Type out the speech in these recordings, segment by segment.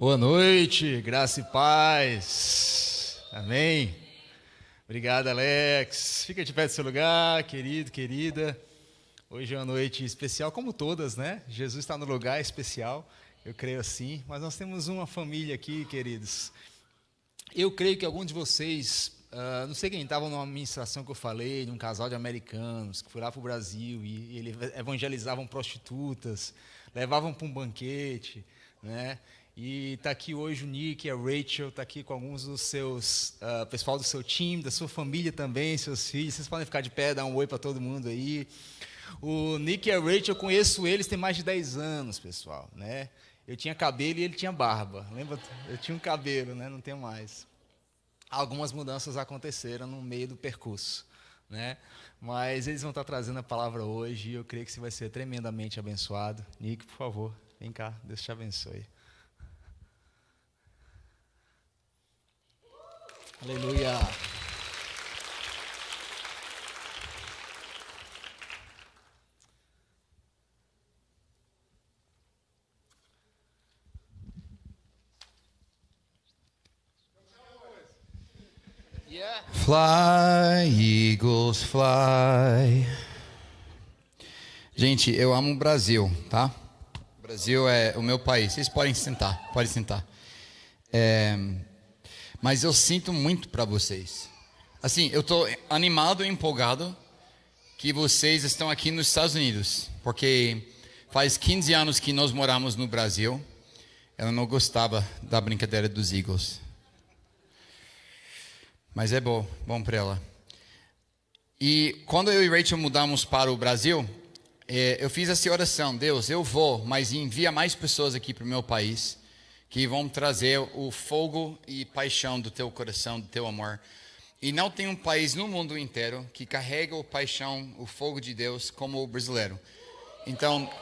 Boa noite, graça e paz. Amém. Obrigado, Alex. Fica de pé do seu lugar, querido, querida. Hoje é uma noite especial, como todas, né? Jesus está no lugar especial, eu creio assim. Mas nós temos uma família aqui, queridos. Eu creio que alguns de vocês, não sei quem estava numa ministração que eu falei, de um casal de americanos que foi lá para o Brasil e eles evangelizavam prostitutas, levavam para um banquete, né? E está aqui hoje o Nick e a Rachel, está aqui com alguns dos seus, pessoal do seu time, da sua família também, seus filhos. Vocês podem ficar de pé, dar um oi para todo mundo aí. O Nick e a Rachel, eu conheço eles tem mais de 10 anos, pessoal, né? Eu tinha cabelo e ele tinha barba. Lembra? Eu tinha um cabelo, né? Não tenho mais. Algumas mudanças aconteceram no meio do percurso, né? Mas eles vão estar trazendo a palavra hoje e eu creio que você vai ser tremendamente abençoado. Nick, por favor, vem cá, Deus te abençoe. Aleluia. Fly, Eagles, fly. Gente, eu amo o Brasil, tá? O Brasil é o meu país. Vocês podem sentar, podem sentar. Mas eu sinto muito para vocês. Assim, eu estou animado e empolgado que vocês estão aqui nos Estados Unidos, porque faz 15 anos que nós moramos no Brasil. Eu não gostava da brincadeira dos Eagles. Mas é bom para ela. E quando eu e Rachel mudamos para o Brasil, eu fiz essa oração: Deus, eu vou, mas envia mais pessoas aqui para o meu país, que vão trazer o fogo e paixão do teu coração, do teu amor. E não tem um país no mundo inteiro que carrega o paixão, o fogo de Deus como o brasileiro. Então,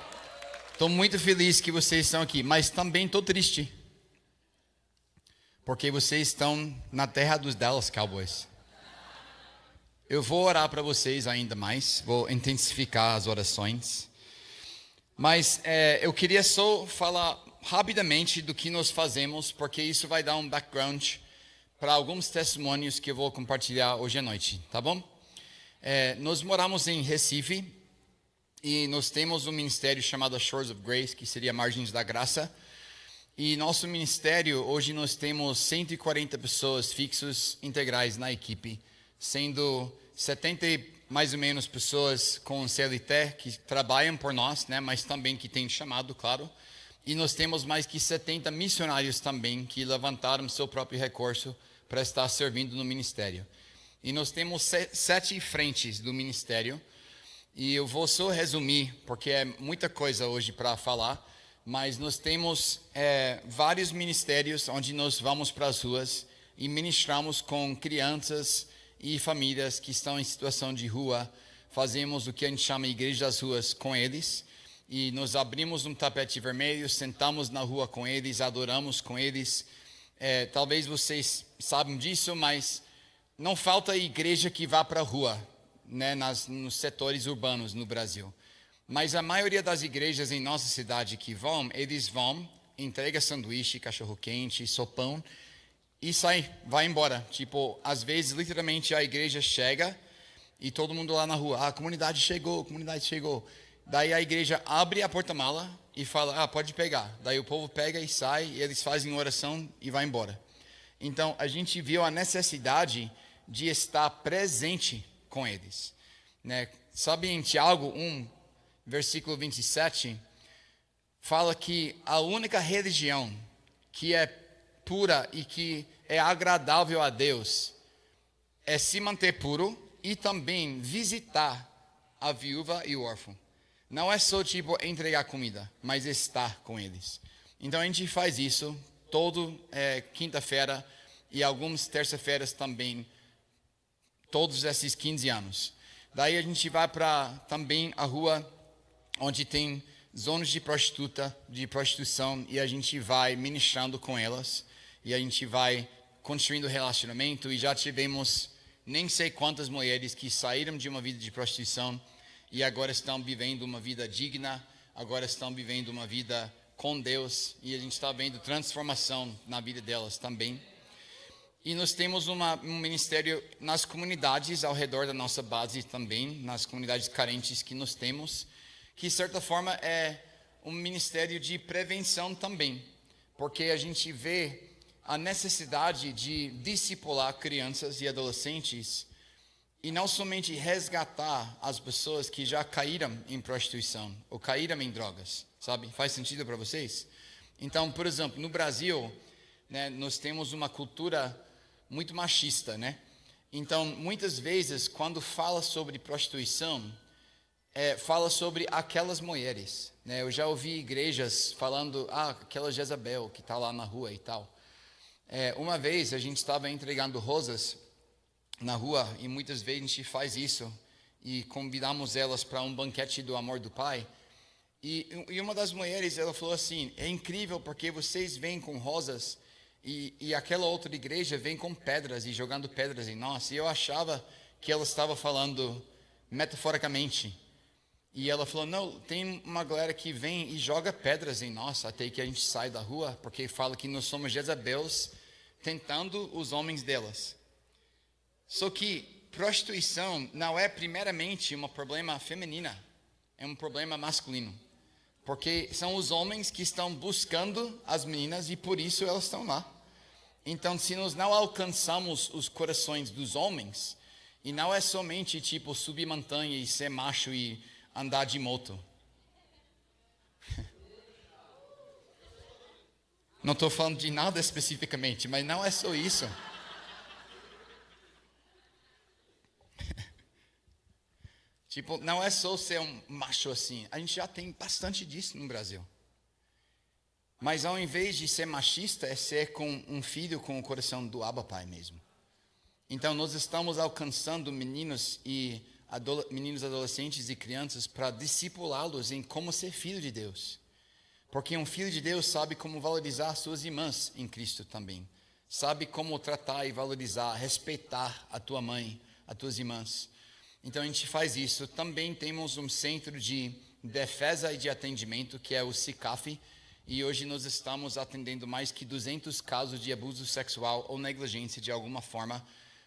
estou muito feliz que vocês estão aqui, mas também estou triste, porque vocês estão na terra dos Dallas Cowboys. Eu vou orar para vocês ainda mais, vou intensificar as orações. Mas eu queria só falar rapidamente do que nós fazemos, porque isso vai dar um background para alguns testemunhos que eu vou compartilhar hoje à noite, tá bom? Nós moramos em Recife e nós temos um ministério chamado Shores of Grace, que seria Margens da Graça. E nosso ministério, hoje nós temos 140 pessoas fixos integrais na equipe, sendo 70 mais ou menos pessoas com CLT que trabalham por nós, né, mas também que têm chamado, claro. E nós temos mais que 70 missionários também que levantaram seu próprio recurso para estar servindo no ministério. E nós temos 7 frentes do ministério. E eu vou só resumir, porque é muita coisa hoje para falar. Mas nós temos vários ministérios onde nós vamos para as ruas e ministramos com crianças e famílias que estão em situação de rua. Fazemos o que a gente chama de Igreja das Ruas com eles. E nós abrimos um tapete vermelho, sentamos na rua com eles, adoramos com eles. Talvez vocês sabem disso, mas não falta igreja que vá para a rua, né, nos setores urbanos no Brasil. Mas a maioria das igrejas em nossa cidade que eles vão, entrega sanduíche, cachorro-quente, sopão e vai embora. Tipo, às vezes, literalmente, a igreja chega e todo mundo lá na rua, a comunidade chegou. Daí a igreja abre a porta-mala e fala, pode pegar. Daí o povo pega e sai, e eles fazem oração e vai embora. Então, a gente viu a necessidade de estar presente com eles, né? Sabe, em Tiago 1, versículo 27, fala que a única religião que é pura e que é agradável a Deus é se manter puro e também visitar a viúva e o órfão. Não é só tipo entregar comida, mas estar com eles. Então a gente faz isso todo quinta-feira e algumas terça-feiras também, todos esses 15 anos. Daí a gente vai para também a rua onde tem zonas de prostituição, e a gente vai ministrando com elas, e a gente vai construindo relacionamento, e já tivemos nem sei quantas mulheres que saíram de uma vida de prostituição e agora estão vivendo uma vida digna, agora estão vivendo uma vida com Deus e a gente está vendo transformação na vida delas também. E nós temos um ministério nas comunidades ao redor da nossa base também, nas comunidades carentes que nós temos, que de certa forma é um ministério de prevenção também, porque a gente vê a necessidade de discipular crianças e adolescentes e não somente resgatar as pessoas que já caíram em prostituição ou caíram em drogas, sabe? Faz sentido para vocês? Então, por exemplo, no Brasil, né, nós temos uma cultura muito machista, né? Então, muitas vezes, quando fala sobre prostituição, fala sobre aquelas mulheres, né? Eu já ouvi igrejas falando, aquela Jezabel que está lá na rua e tal. Uma vez, a gente estava entregando rosas na rua, e muitas vezes a gente faz isso, e convidamos elas para um banquete do amor do Pai, e uma das mulheres, ela falou assim, é incrível porque vocês vêm com rosas, e aquela outra igreja vem com pedras, e jogando pedras em nós, e eu achava que ela estava falando metaforicamente, e ela falou, não, tem uma galera que vem e joga pedras em nós, até que a gente sai da rua, porque fala que nós somos Jezabels, tentando os homens delas. Só que prostituição não é primeiramente um problema feminino, é um problema masculino. Porque são os homens que estão buscando as meninas e por isso elas estão lá. Então, se nós não alcançamos os corações dos homens, e não é somente tipo subir montanha e ser macho e andar de moto. Não estou falando de nada especificamente, mas não é só isso. Tipo, não é só ser um macho assim. A gente já tem bastante disso no Brasil. Mas ao invés de ser machista, é ser com um filho com o coração do Abba Pai mesmo. Então, nós estamos alcançando meninos adolescentes e crianças para discipulá-los em como ser filho de Deus. Porque um filho de Deus sabe como valorizar suas irmãs em Cristo também. Sabe como tratar e valorizar, respeitar a tua mãe, as tuas irmãs. Então a gente faz isso. Também temos um centro de defesa e de atendimento, que é o CICAF, e hoje nós estamos atendendo mais que 200 casos de abuso sexual ou negligência de alguma forma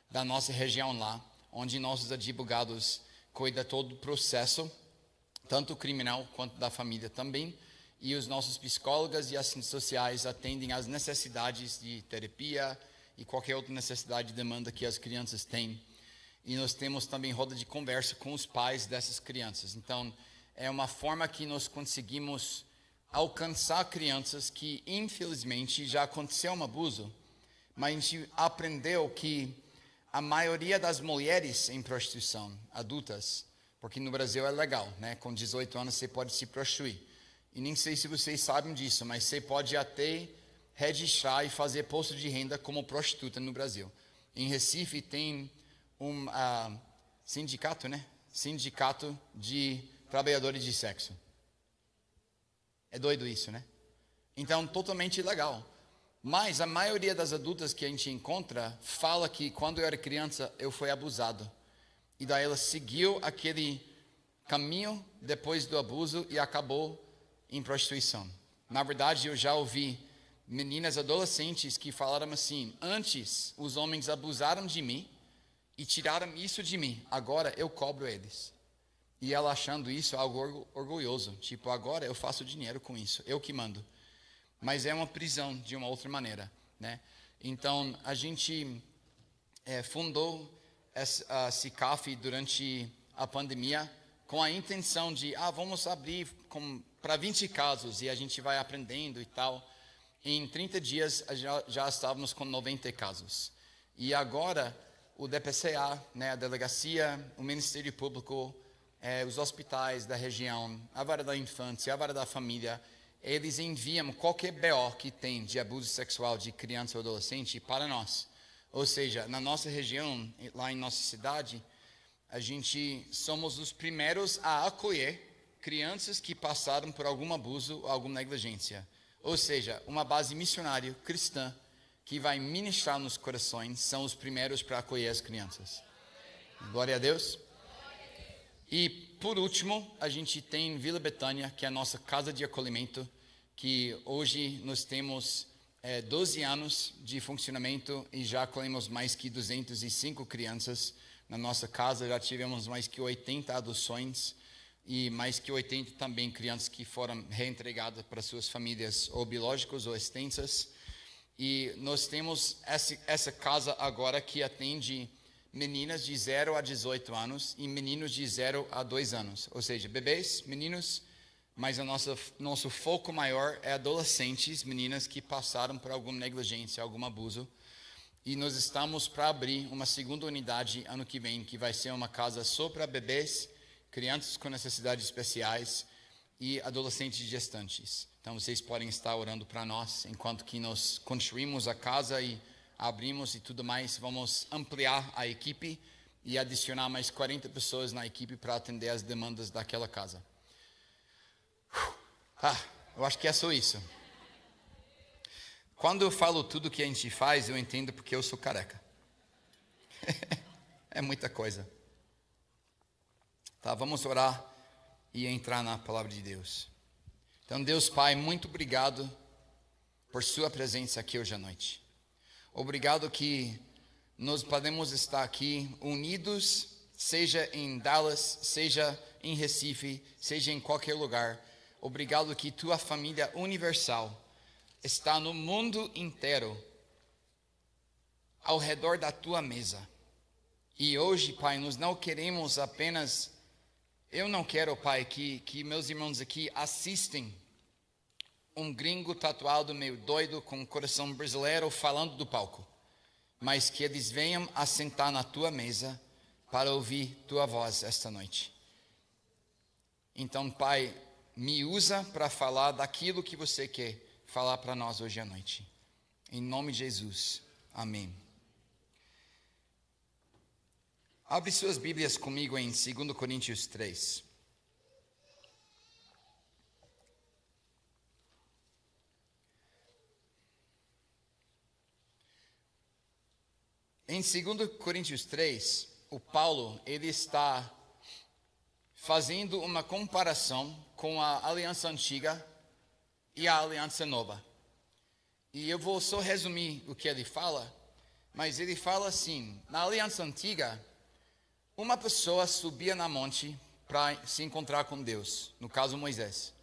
da nossa região lá, onde nossos advogados cuidam todo o processo, tanto criminal quanto da família também, e os nossos psicólogos e assistentes sociais atendem às necessidades de terapia e qualquer outra necessidade e demanda que as crianças têm. E nós temos também roda de conversa com os pais dessas crianças. Então, é uma forma que nós conseguimos alcançar crianças que, infelizmente, já aconteceu um abuso, mas a gente aprendeu que a maioria das mulheres em prostituição, adultas, porque no Brasil é legal, né? Com 18 anos você pode se prostituir. E nem sei se vocês sabem disso, mas você pode até registrar e fazer posto de renda como prostituta no Brasil. Em Recife tem um sindicato, né? Sindicato de trabalhadores de sexo. É doido isso, né? Então, totalmente ilegal. Mas a maioria das adultas que a gente encontra fala que quando eu era criança eu fui abusado. E daí ela seguiu aquele caminho depois do abuso e acabou em prostituição. Na verdade, eu já ouvi meninas adolescentes que falaram assim, antes os homens abusaram de mim, e tiraram isso de mim, agora eu cobro eles. E ela achando isso algo orgulhoso, tipo, agora eu faço dinheiro com isso, eu que mando. Mas é uma prisão de uma outra maneira, né? Então, a gente fundou a CICAF durante a pandemia com a intenção de, vamos abrir para 20 casos e a gente vai aprendendo e tal. Em 30 dias já estávamos com 90 casos. E agora o DPCA, né, a delegacia, o Ministério Público, os hospitais da região, a vara da infância, a vara da família, eles enviam qualquer BO que tem de abuso sexual de criança ou adolescente para nós. Ou seja, na nossa região, lá em nossa cidade, a gente somos os primeiros a acolher crianças que passaram por algum abuso ou alguma negligência. Ou seja, uma base missionária cristã que vai ministrar nos corações, são os primeiros para acolher as crianças. Glória a Deus. E, por último, a gente tem Vila Betânia, que é a nossa casa de acolhimento, que hoje nós temos 12 anos de funcionamento e já acolhemos mais que 205 crianças na nossa casa. Já tivemos mais que 80 adoções e mais que 80 também crianças que foram reentregadas para suas famílias ou biológicas ou extensas. E nós temos essa casa agora que atende meninas de 0 a 18 anos e meninos de 0 a 2 anos. Ou seja, bebês, meninos, mas nosso foco maior é adolescentes, meninas que passaram por alguma negligência, algum abuso. E nós estamos para abrir uma segunda unidade ano que vem, que vai ser uma casa só para bebês, crianças com necessidades especiais e adolescentes gestantes. Então vocês podem estar orando para nós, enquanto que nós construímos a casa e abrimos e tudo mais. Vamos ampliar a equipe e adicionar mais 40 pessoas na equipe para atender as demandas daquela casa. Eu acho que é só isso. Quando eu falo tudo que a gente faz, eu entendo porque eu sou careca. É muita coisa. Tá, vamos orar e entrar na palavra de Deus. Então, Deus Pai, muito obrigado por sua presença aqui hoje à noite. Obrigado que nós podemos estar aqui unidos, seja em Dallas, seja em Recife, seja em qualquer lugar. Obrigado que tua família universal está no mundo inteiro, ao redor da tua mesa. E hoje, Pai, nós não queremos apenas... Eu não quero, Pai, que meus irmãos aqui assistem um gringo tatuado meio doido com um coração brasileiro falando do palco, mas que eles venham a sentar na tua mesa para ouvir tua voz esta noite. Então, Pai, me usa para falar daquilo que você quer falar para nós hoje à noite. Em nome de Jesus. Amém. Abre suas Bíblias comigo em 2 Coríntios 3. Em 2 Coríntios 3, o Paulo, ele está fazendo uma comparação com a aliança antiga e a aliança nova. E eu vou só resumir o que ele fala, mas ele fala assim: na aliança antiga, uma pessoa subia na monte para se encontrar com Deus, no caso Moisés.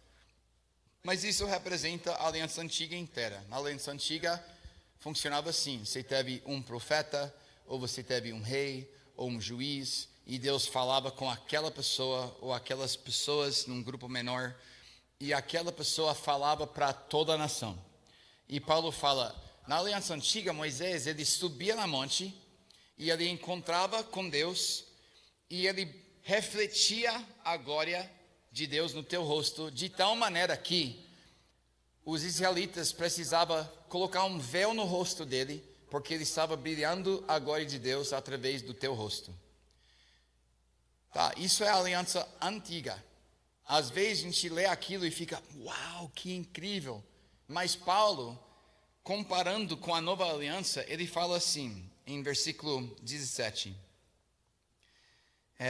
Mas isso representa a aliança antiga inteira. Na aliança antiga funcionava assim: você teve um profeta, ou você teve um rei, ou um juiz, e Deus falava com aquela pessoa, ou aquelas pessoas num grupo menor, e aquela pessoa falava para toda a nação. E Paulo fala, na aliança antiga, Moisés, ele subia na monte, e ele encontrava com Deus, e ele refletia a glória de Deus no teu rosto, de tal maneira que os israelitas precisavam colocar um véu no rosto dele, porque ele estava brilhando a glória de Deus através do teu rosto. Tá, isso é a aliança antiga. Às vezes a gente lê aquilo e fica, uau, que incrível. Mas Paulo, comparando com a nova aliança, ele fala assim, em versículo 17.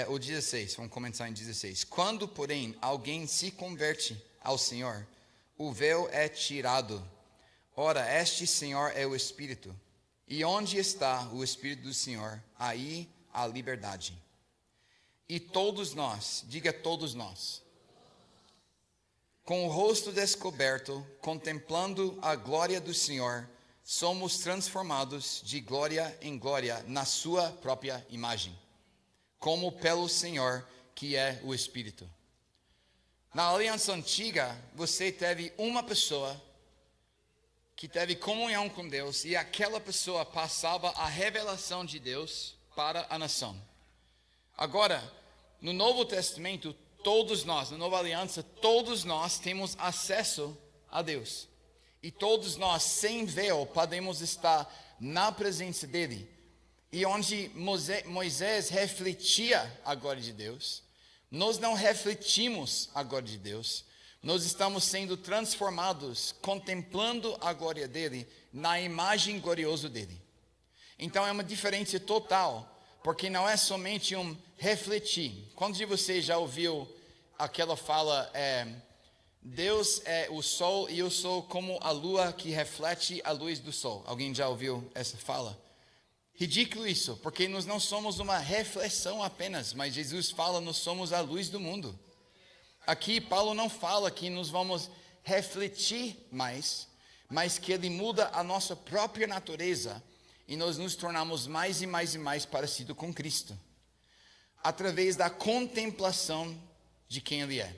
O 16, vamos começar em 16. Quando, porém, alguém se converte ao Senhor, o véu é tirado. Ora, este Senhor é o Espírito. E onde está o Espírito do Senhor, aí a liberdade. E todos nós, diga todos nós, com o rosto descoberto, contemplando a glória do Senhor, somos transformados de glória em glória na sua própria imagem, como pelo Senhor, que é o Espírito. Na aliança antiga, você teve uma pessoa que teve comunhão com Deus, e aquela pessoa passava a revelação de Deus para a nação. Agora, no Novo Testamento, todos nós, na Nova Aliança, todos nós temos acesso a Deus. E todos nós, sem véu, podemos estar na presença dele. E onde Moisés refletia a glória de Deus, nós não refletimos a glória de Deus. Nós estamos sendo transformados, contemplando a glória dele, na imagem gloriosa dele. Então é uma diferença total, porque não é somente um refletir. Quantos de vocês já ouviu aquela fala, Deus é o sol e eu sou como a lua que reflete a luz do sol. Alguém já ouviu essa fala? Ridículo isso, porque nós não somos uma reflexão apenas, mas Jesus fala, nós somos a luz do mundo. Aqui Paulo não fala que nós vamos refletir mais, mas que ele muda a nossa própria natureza e nós nos tornamos mais e mais e mais parecidos com Cristo, através da contemplação de quem Ele é.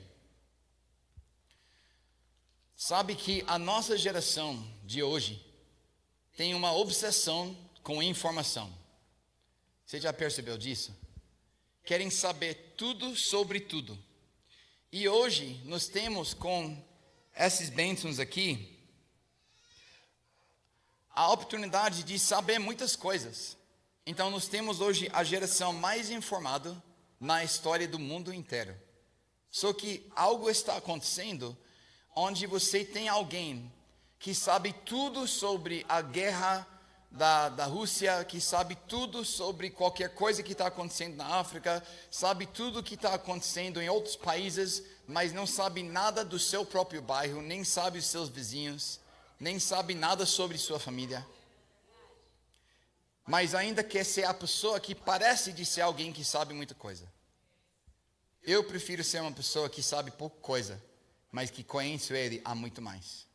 Sabe que a nossa geração de hoje tem uma obsessão com informação. Você já percebeu disso? Querem saber tudo sobre tudo. E hoje nós temos com esses bênçãos aqui a oportunidade de saber muitas coisas. Então nós temos hoje a geração mais informada na história do mundo inteiro. Só que algo está acontecendo onde você tem alguém que sabe tudo sobre a guerra da Rússia, que sabe tudo sobre qualquer coisa que está acontecendo na África, sabe tudo que está acontecendo em outros países, mas não sabe nada do seu próprio bairro, nem sabe os seus vizinhos, nem sabe nada sobre sua família. Mas ainda quer ser a pessoa que parece de ser alguém que sabe muita coisa. Eu prefiro ser uma pessoa que sabe pouca coisa, mas que conheço Ele há muito mais.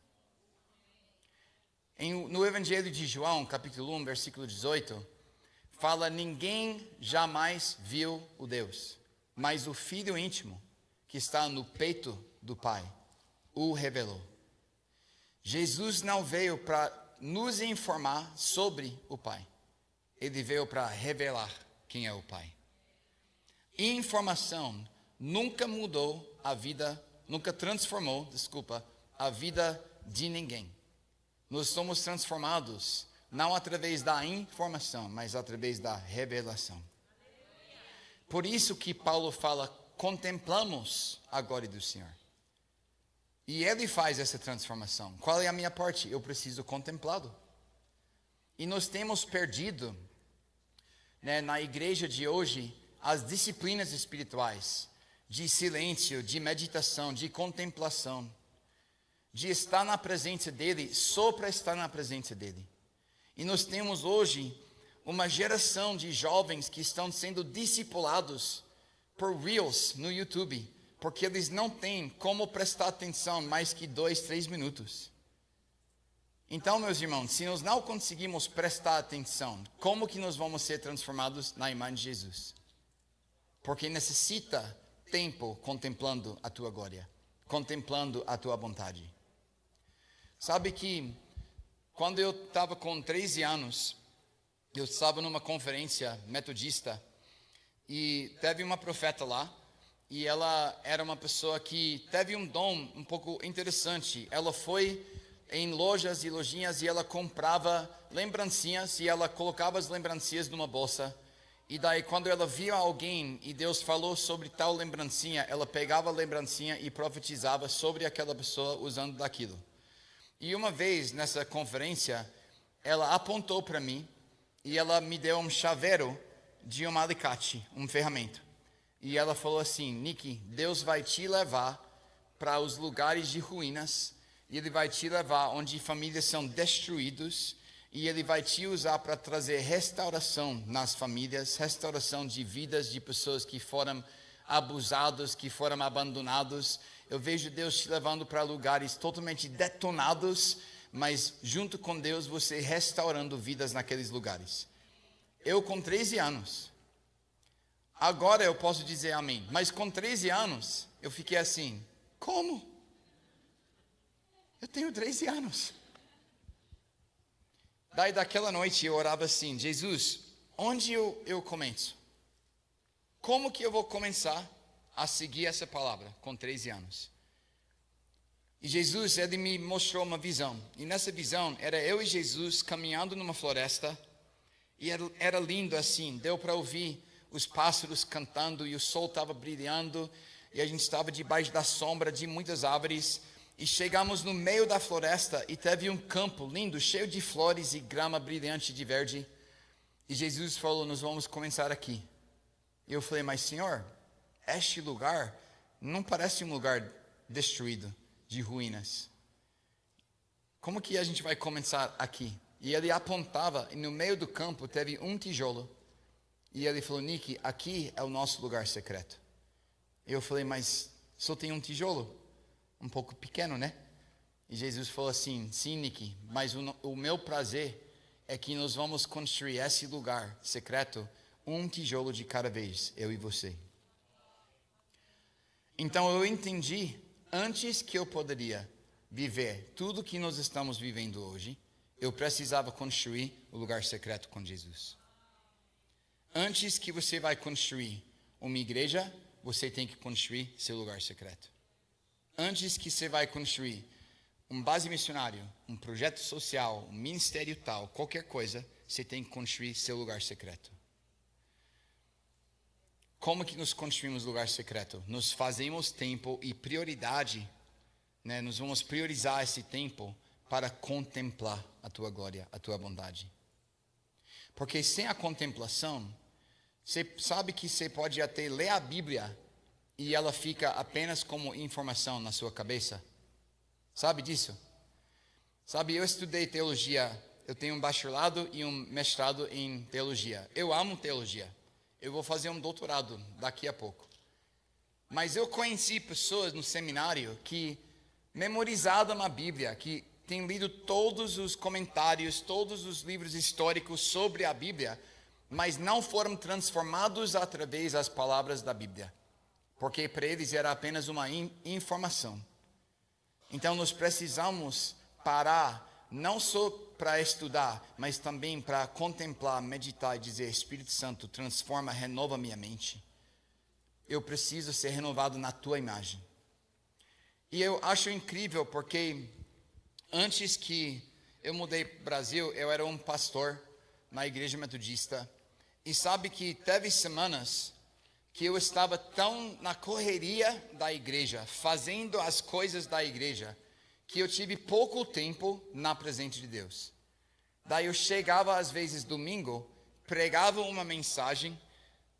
No Evangelho de João, capítulo 1, versículo 18, fala: ninguém jamais viu o Deus, mas o Filho íntimo, que está no peito do Pai, o revelou. Jesus não veio para nos informar sobre o Pai. Ele veio para revelar quem é o Pai. Informação nunca mudou a vida, nunca transformou, a vida de ninguém. Nós somos transformados não através da informação, mas através da revelação. Por isso que Paulo fala: contemplamos a glória do Senhor. E ele faz essa transformação. Qual é a minha parte? Eu preciso contemplá-lo. E nós temos perdido, na igreja de hoje, as disciplinas espirituais de silêncio, de meditação, de contemplação, de estar na presença dele, só para estar na presença dele. E nós temos hoje uma geração de jovens que estão sendo discipulados por Reels no YouTube, porque eles não têm como prestar atenção mais que 2, 3 minutos. Então, meus irmãos, se nós não conseguimos prestar atenção, como que nós vamos ser transformados na imagem de Jesus? Porque necessita tempo contemplando a tua glória, contemplando a tua vontade. Sabe que quando eu estava com 13 anos, eu estava numa conferência metodista e teve uma profeta lá, e ela era uma pessoa que teve um dom um pouco interessante. Ela foi em lojas e lojinhas e ela comprava lembrancinhas e ela colocava as lembrancinhas numa bolsa. E daí quando ela via alguém e Deus falou sobre tal lembrancinha, ela pegava a lembrancinha e profetizava sobre aquela pessoa usando daquilo. E uma vez nessa conferência, ela apontou para mim e ela me deu um chaveiro de um alicate, um ferramenta. E ela falou assim: Nick, Deus vai te levar para os lugares de ruínas, e Ele vai te levar onde famílias são destruídas, e Ele vai te usar para trazer restauração nas famílias, restauração de vidas de pessoas que foram abusados, que foram abandonados. Eu vejo Deus te levando para lugares totalmente detonados, mas junto com Deus você restaurando vidas naqueles lugares. Eu com 13 anos, agora eu posso dizer amém, mas com 13 anos eu fiquei assim: como? Eu tenho 13 anos. Daí daquela noite eu orava assim: Jesus, onde eu começo? Como que eu vou começar a seguir essa palavra com 13 anos? E Jesus, Ele me mostrou uma visão. E nessa visão era eu e Jesus caminhando numa floresta. E era lindo assim, deu para ouvir os pássaros cantando e o sol estava brilhando. E a gente estava debaixo da sombra de muitas árvores. E chegamos no meio da floresta e teve um campo lindo, cheio de flores e grama brilhante de verde. E Jesus falou: nós vamos começar aqui. E eu falei: mas Senhor, este lugar não parece um lugar destruído. de ruínas. Como que a gente vai começar aqui? E ele apontava, e no meio do campo teve um tijolo. E ele falou, Nick, aqui é o nosso lugar secreto. Eu falei, mas só tem um tijolo? Um pouco pequeno, né? E Jesus falou assim, sim, Nick, mas o meu prazer é que nós vamos construir esse lugar secreto, um tijolo de cada vez, eu e você. Então eu entendi, antes que eu poderia viver tudo que nós estamos vivendo hoje, eu precisava construir o lugar secreto com Jesus. Antes que você vai construir uma igreja, você tem que construir seu lugar secreto. Antes que você vai construir um base missionário, um projeto social, um ministério tal, qualquer coisa, você tem que construir seu lugar secreto. Como que nós construímos lugar secreto? Nós fazemos tempo e prioridade, né? Nós vamos priorizar esse tempo para contemplar a tua glória, a tua bondade. Porque sem a contemplação, você sabe que você pode até ler a Bíblia e ela fica apenas como informação na sua cabeça. Sabe disso? Sabe, eu estudei teologia, eu tenho um bacharelado e um mestrado em teologia. Eu amo teologia. Eu vou fazer um doutorado daqui a pouco. Mas eu conheci pessoas no seminário que memorizaram a Bíblia, que têm lido todos os comentários, todos os livros históricos sobre a Bíblia, mas não foram transformados através das palavras da Bíblia, porque para eles era apenas uma informação. Então nós precisamos parar, não só para estudar, mas também para contemplar, meditar e dizer, Espírito Santo, transforma, renova minha mente. Eu preciso ser renovado na tua imagem. E eu acho incrível porque antes que eu mudei para o Brasil, eu era um pastor na igreja metodista. E sabe que teve semanas que eu estava tão na correria da igreja, fazendo as coisas da igreja, que eu tive pouco tempo na presença de Deus. Daí eu chegava às vezes domingo, pregava uma mensagem,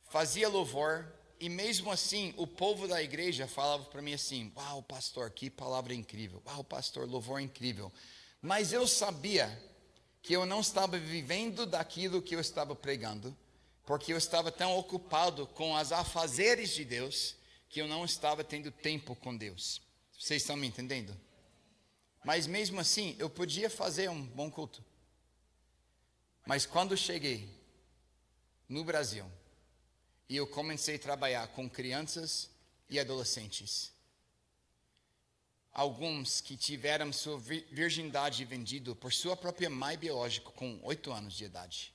fazia louvor, e mesmo assim o povo da igreja falava para mim assim, uau pastor, que palavra incrível, uau pastor, louvor incrível. Mas eu sabia que eu não estava vivendo daquilo que eu estava pregando, porque eu estava tão ocupado com as afazeres de Deus, que eu não estava tendo tempo com Deus. Vocês estão me entendendo? Mas mesmo assim, eu podia fazer um bom culto. Mas quando cheguei no Brasil, e eu comecei a trabalhar com crianças e adolescentes, alguns que tiveram sua virgindade vendida por sua própria mãe biológica com 8 anos de idade.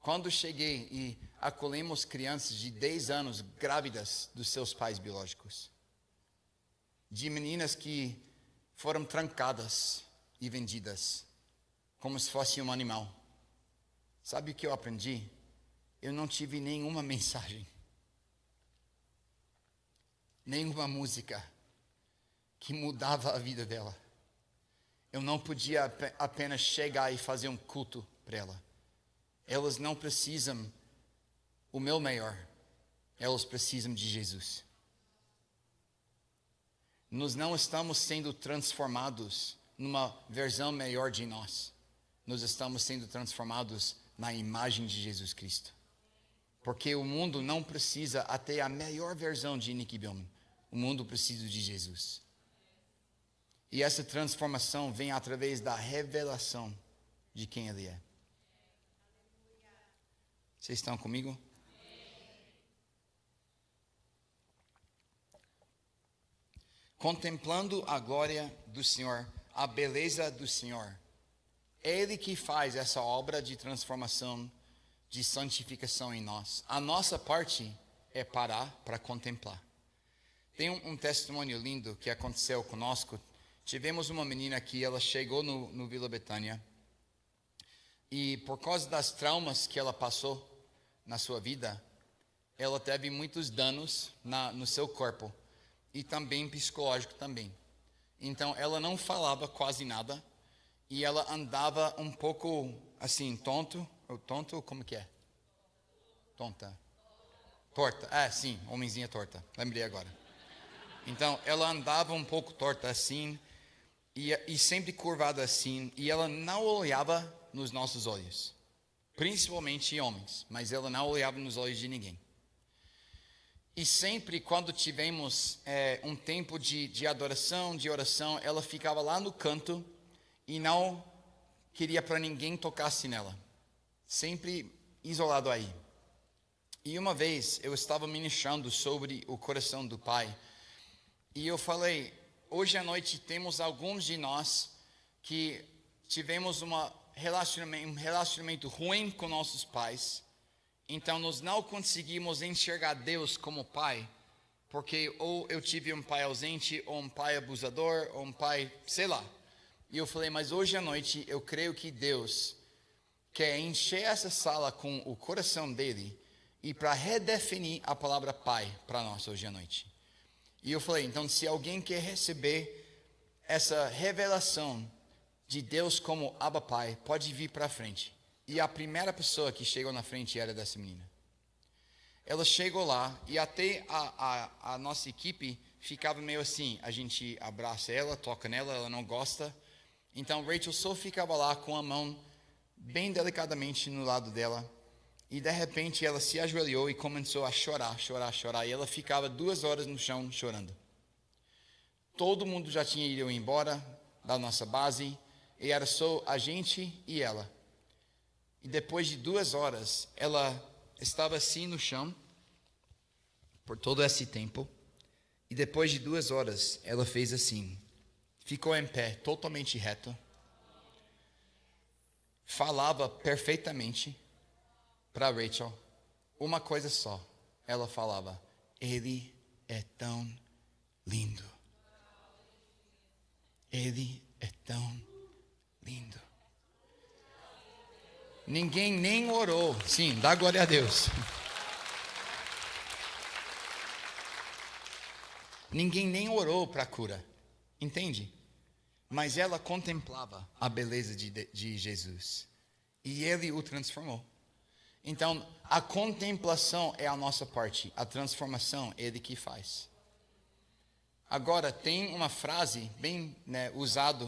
Quando cheguei e acolhemos crianças de 10 anos grávidas dos seus pais biológicos, de meninas que foram trancadas e vendidas como se fosse um animal. Sabe o que eu aprendi? Eu não tive nenhuma mensagem, nenhuma música que mudava a vida dela. Eu não podia apenas chegar e fazer um culto para ela. Elas não precisam o meu melhor, elas precisam de Jesus. Nós não estamos sendo transformados numa versão melhor de nós. Nós estamos sendo transformados na imagem de Jesus Cristo. Porque o mundo não precisa até a melhor versão de Nick Billman. O mundo precisa de Jesus. E essa transformação vem através da revelação de quem Ele é. Vocês estão comigo? Contemplando a glória do Senhor, a beleza do Senhor. É Ele que faz essa obra de transformação, de santificação em nós. A nossa parte é parar para contemplar. Tem um testemunho lindo que aconteceu conosco. Tivemos uma menina que ela chegou no Vila Betânia. E por causa das traumas que ela passou na sua vida, ela teve muitos danos no seu corpo. E também psicológico também. Então ela não falava quase nada. E ela andava um pouco assim, tonto, como que é? Tonta. Torta, sim, homenzinha torta, lembrei agora. Então, ela andava um pouco torta assim, e sempre curvada assim, e ela não olhava nos nossos olhos, principalmente homens, mas ela não olhava nos olhos de ninguém. E sempre quando tivemos um tempo de adoração, de oração, ela ficava lá no canto e não queria para ninguém tocasse nela, sempre isolado aí. E uma vez eu estava ministrando sobre o coração do Pai, e eu falei, hoje à noite temos alguns de nós que tivemos um relacionamento ruim com nossos pais, então nós não conseguimos enxergar Deus como pai, porque ou eu tive um pai ausente, ou um pai abusador, ou um pai, sei lá. E eu falei, mas hoje à noite eu creio que Deus quer encher essa sala com o coração dele, e para redefinir a palavra pai para nós hoje à noite. E eu falei, então se alguém quer receber essa revelação de Deus como Abba Pai, pode vir para frente. E a primeira pessoa que chegou na frente era dessa menina. Ela chegou lá e até a nossa equipe ficava meio assim, a gente abraça ela, toca nela, ela não gosta. Então Rachel só ficava lá com a mão bem delicadamente no lado dela. E de repente ela se ajoelhou e começou a chorar. E ela ficava 2 horas no chão chorando. Todo mundo já tinha ido embora da nossa base. E era só a gente e ela. E depois de 2 horas, ela estava assim no chão. Por todo esse tempo. E depois de 2 horas, ela fez assim. Ficou em pé, totalmente reto. Falava perfeitamente para Rachel, uma coisa só. Ela falava, ele é tão lindo. Ele é tão lindo. Ninguém nem orou. Sim, dá glória a Deus. Ninguém nem orou para a cura. Entende? Mas ela contemplava a beleza de Jesus. E ele o transformou. Então, a contemplação é a nossa parte, a transformação é ele que faz. Agora, tem uma frase bem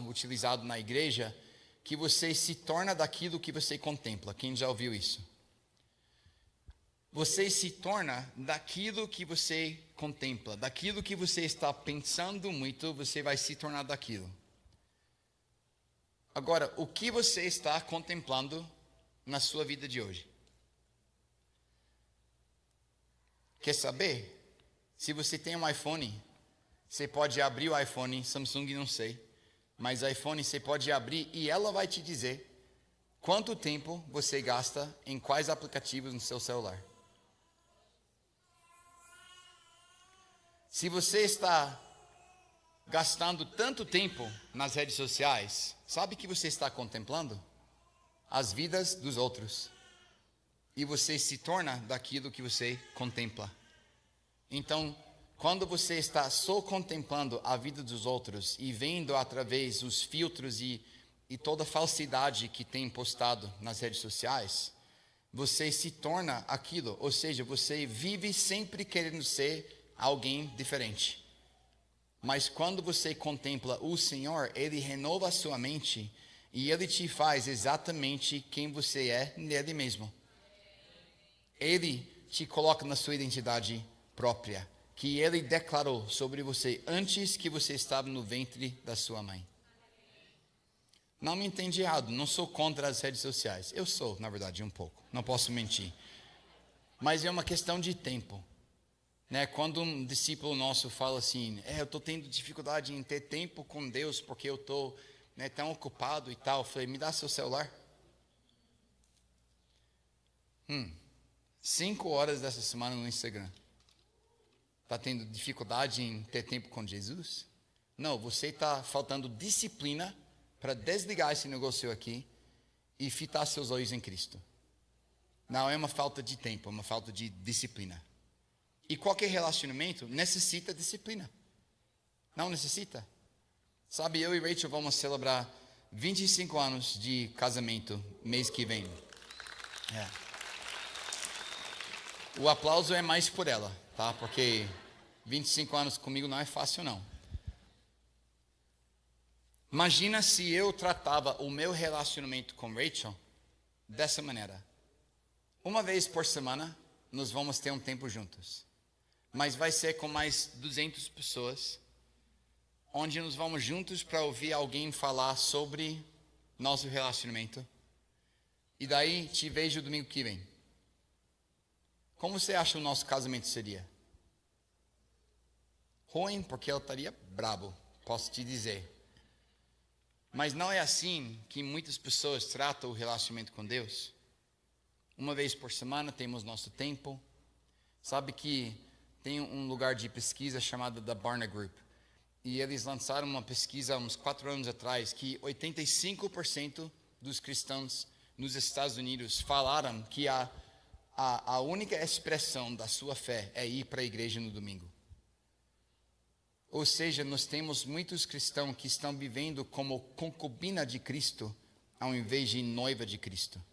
utilizada na igreja, que você se torna daquilo que você contempla. Quem já ouviu isso? Você se torna daquilo que você contempla, daquilo que você está pensando muito, você vai se tornar daquilo. Agora, o que você está contemplando na sua vida de hoje? Quer saber? Se você tem um iPhone, você pode abrir o iPhone, Samsung não sei, mas iPhone você pode abrir e ela vai te dizer quanto tempo você gasta em quais aplicativos no seu celular. Se você está gastando tanto tempo nas redes sociais, sabe o que você está contemplando? As vidas dos outros. E você se torna daquilo que você contempla. Então, quando você está só contemplando a vida dos outros e vendo através dos filtros e toda a falsidade que tem postado nas redes sociais, você se torna aquilo. Ou seja, você vive sempre querendo ser alguém diferente. Mas quando você contempla o Senhor, Ele renova a sua mente e Ele te faz exatamente quem você é nele mesmo. Ele te coloca na sua identidade própria, que Ele declarou sobre você antes que você estava no ventre da sua mãe. Não me entende errado, não sou contra as redes sociais. Eu sou, na verdade, um pouco, não posso mentir. Mas é uma questão de tempo. Quando um discípulo nosso fala assim, eu estou tendo dificuldade em ter tempo com Deus, porque eu estou tão ocupado e tal. Eu falei, me dá seu celular. 5 horas dessa semana no Instagram. Está tendo dificuldade em ter tempo com Jesus? Não, você está faltando disciplina para desligar esse negócio aqui e fitar seus olhos em Cristo. Não é uma falta de tempo, é uma falta de disciplina. E qualquer relacionamento necessita disciplina. Não necessita? Sabe, eu e Rachel vamos celebrar 25 anos de casamento mês que vem. O aplauso é mais por ela, tá? Porque 25 anos comigo não é fácil, não. Imagina se eu tratava o meu relacionamento com Rachel dessa maneira. Uma vez por semana, nós vamos ter um tempo juntos. Mas vai ser com mais 200 pessoas, onde nós vamos juntos para ouvir alguém falar sobre nosso relacionamento. E daí te vejo domingo que vem. Como você acha o nosso casamento seria? Ruim, porque eu estaria brabo, posso te dizer. Mas não é assim que muitas pessoas tratam o relacionamento com Deus. Uma vez por semana temos nosso tempo. Sabe que tem um lugar de pesquisa chamado da Barna Group. E eles lançaram uma pesquisa há uns 4 anos atrás que 85% dos cristãos nos Estados Unidos falaram que a única expressão da sua fé é ir para a igreja no domingo. Ou seja, nós temos muitos cristãos que estão vivendo como concubina de Cristo, ao invés de noiva de Cristo.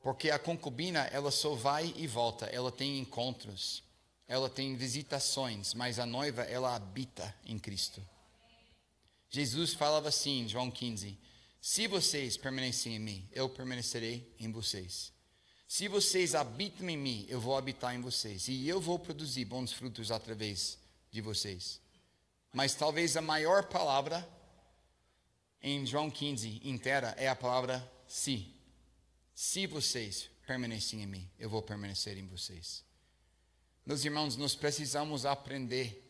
Porque a concubina, ela só vai e volta, ela tem encontros, ela tem visitações, mas a noiva, ela habita em Cristo. Jesus falava assim em João 15, se vocês permanecem em mim, eu permanecerei em vocês. Se vocês habitam em mim, eu vou habitar em vocês. E eu vou produzir bons frutos através de vocês. Mas talvez a maior palavra em João 15 inteira é a palavra se. Se vocês permanecem em mim, eu vou permanecer em vocês. Meus irmãos, nós precisamos aprender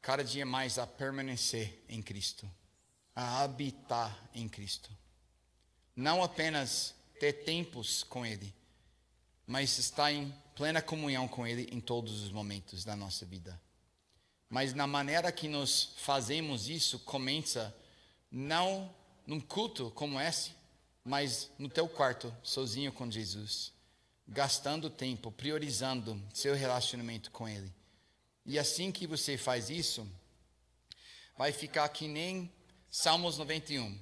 cada dia mais a permanecer em Cristo, a habitar em Cristo. Não apenas ter tempos com Ele, mas estar em plena comunhão com Ele em todos os momentos da nossa vida. Mas na maneira que nós fazemos isso, começa não num culto como esse, mas no teu quarto, sozinho com Jesus, gastando tempo, priorizando seu relacionamento com Ele. E assim que você faz isso, vai ficar que nem Salmos 91.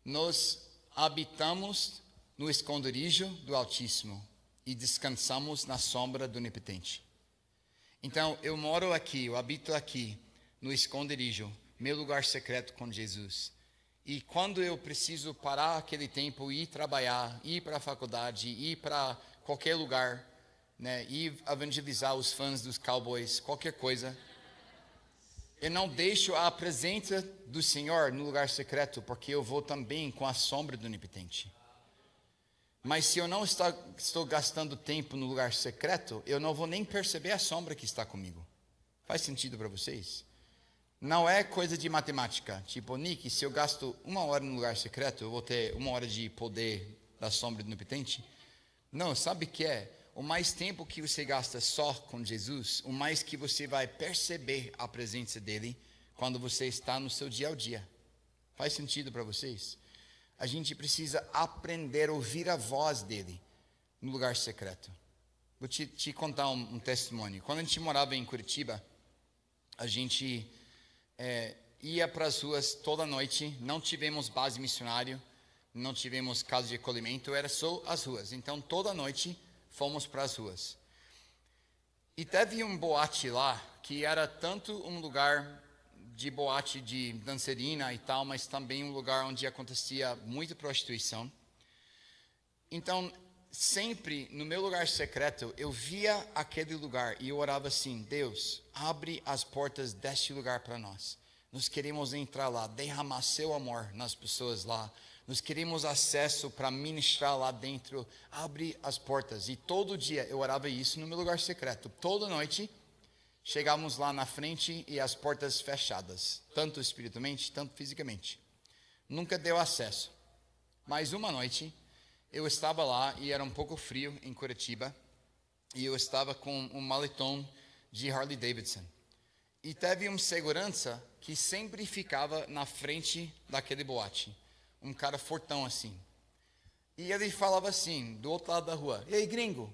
Nós habitamos no esconderijo do Altíssimo e descansamos na sombra do Onipotente. Então, eu moro aqui, eu habito aqui, no esconderijo, meu lugar secreto com Jesus. E quando eu preciso parar aquele tempo, ir trabalhar, ir para a faculdade, ir para qualquer lugar, né, ir evangelizar os fãs dos Cowboys, qualquer coisa, eu não deixo a presença do Senhor no lugar secreto, porque eu vou também com a sombra do Onipotente. Mas se eu não estou gastando tempo no lugar secreto, eu não vou nem perceber a sombra que está comigo. Faz sentido para vocês? Não é coisa de matemática. Tipo, Nick, se eu gasto 1 hora no lugar secreto, eu vou ter 1 hora de poder da sombra do Onipotente? Não, sabe o que é? O mais tempo que você gasta só com Jesus, o mais que você vai perceber a presença dele quando você está no seu dia a dia. Faz sentido para vocês? A gente precisa aprender a ouvir a voz dele no lugar secreto. Vou te contar um testemunho. Quando a gente morava em Curitiba, a gente ia para as ruas toda noite. Não tivemos base missionária, não tivemos casa de acolhimento, era só as ruas. Então, toda noite, fomos para as ruas. E teve um boate lá, que era tanto um lugar de boate de dançarina e tal, mas também um lugar onde acontecia muita prostituição. Então, sempre no meu lugar secreto, eu via aquele lugar e eu orava assim, Deus, abre as portas deste lugar para nós. Nós queremos entrar lá, derramar seu amor nas pessoas lá. Nós queremos acesso para ministrar lá dentro. Abre as portas. E todo dia eu orava isso no meu lugar secreto. Toda noite, chegávamos lá na frente e as portas fechadas. Tanto espiritualmente, tanto fisicamente. Nunca deu acesso. Mas uma noite, eu estava lá e era um pouco frio em Curitiba. E eu estava com um maletom de Harley Davidson. E teve um segurança que sempre ficava na frente daquele boate. Um cara fortão assim. E ele falava assim, do outro lado da rua, e aí gringo?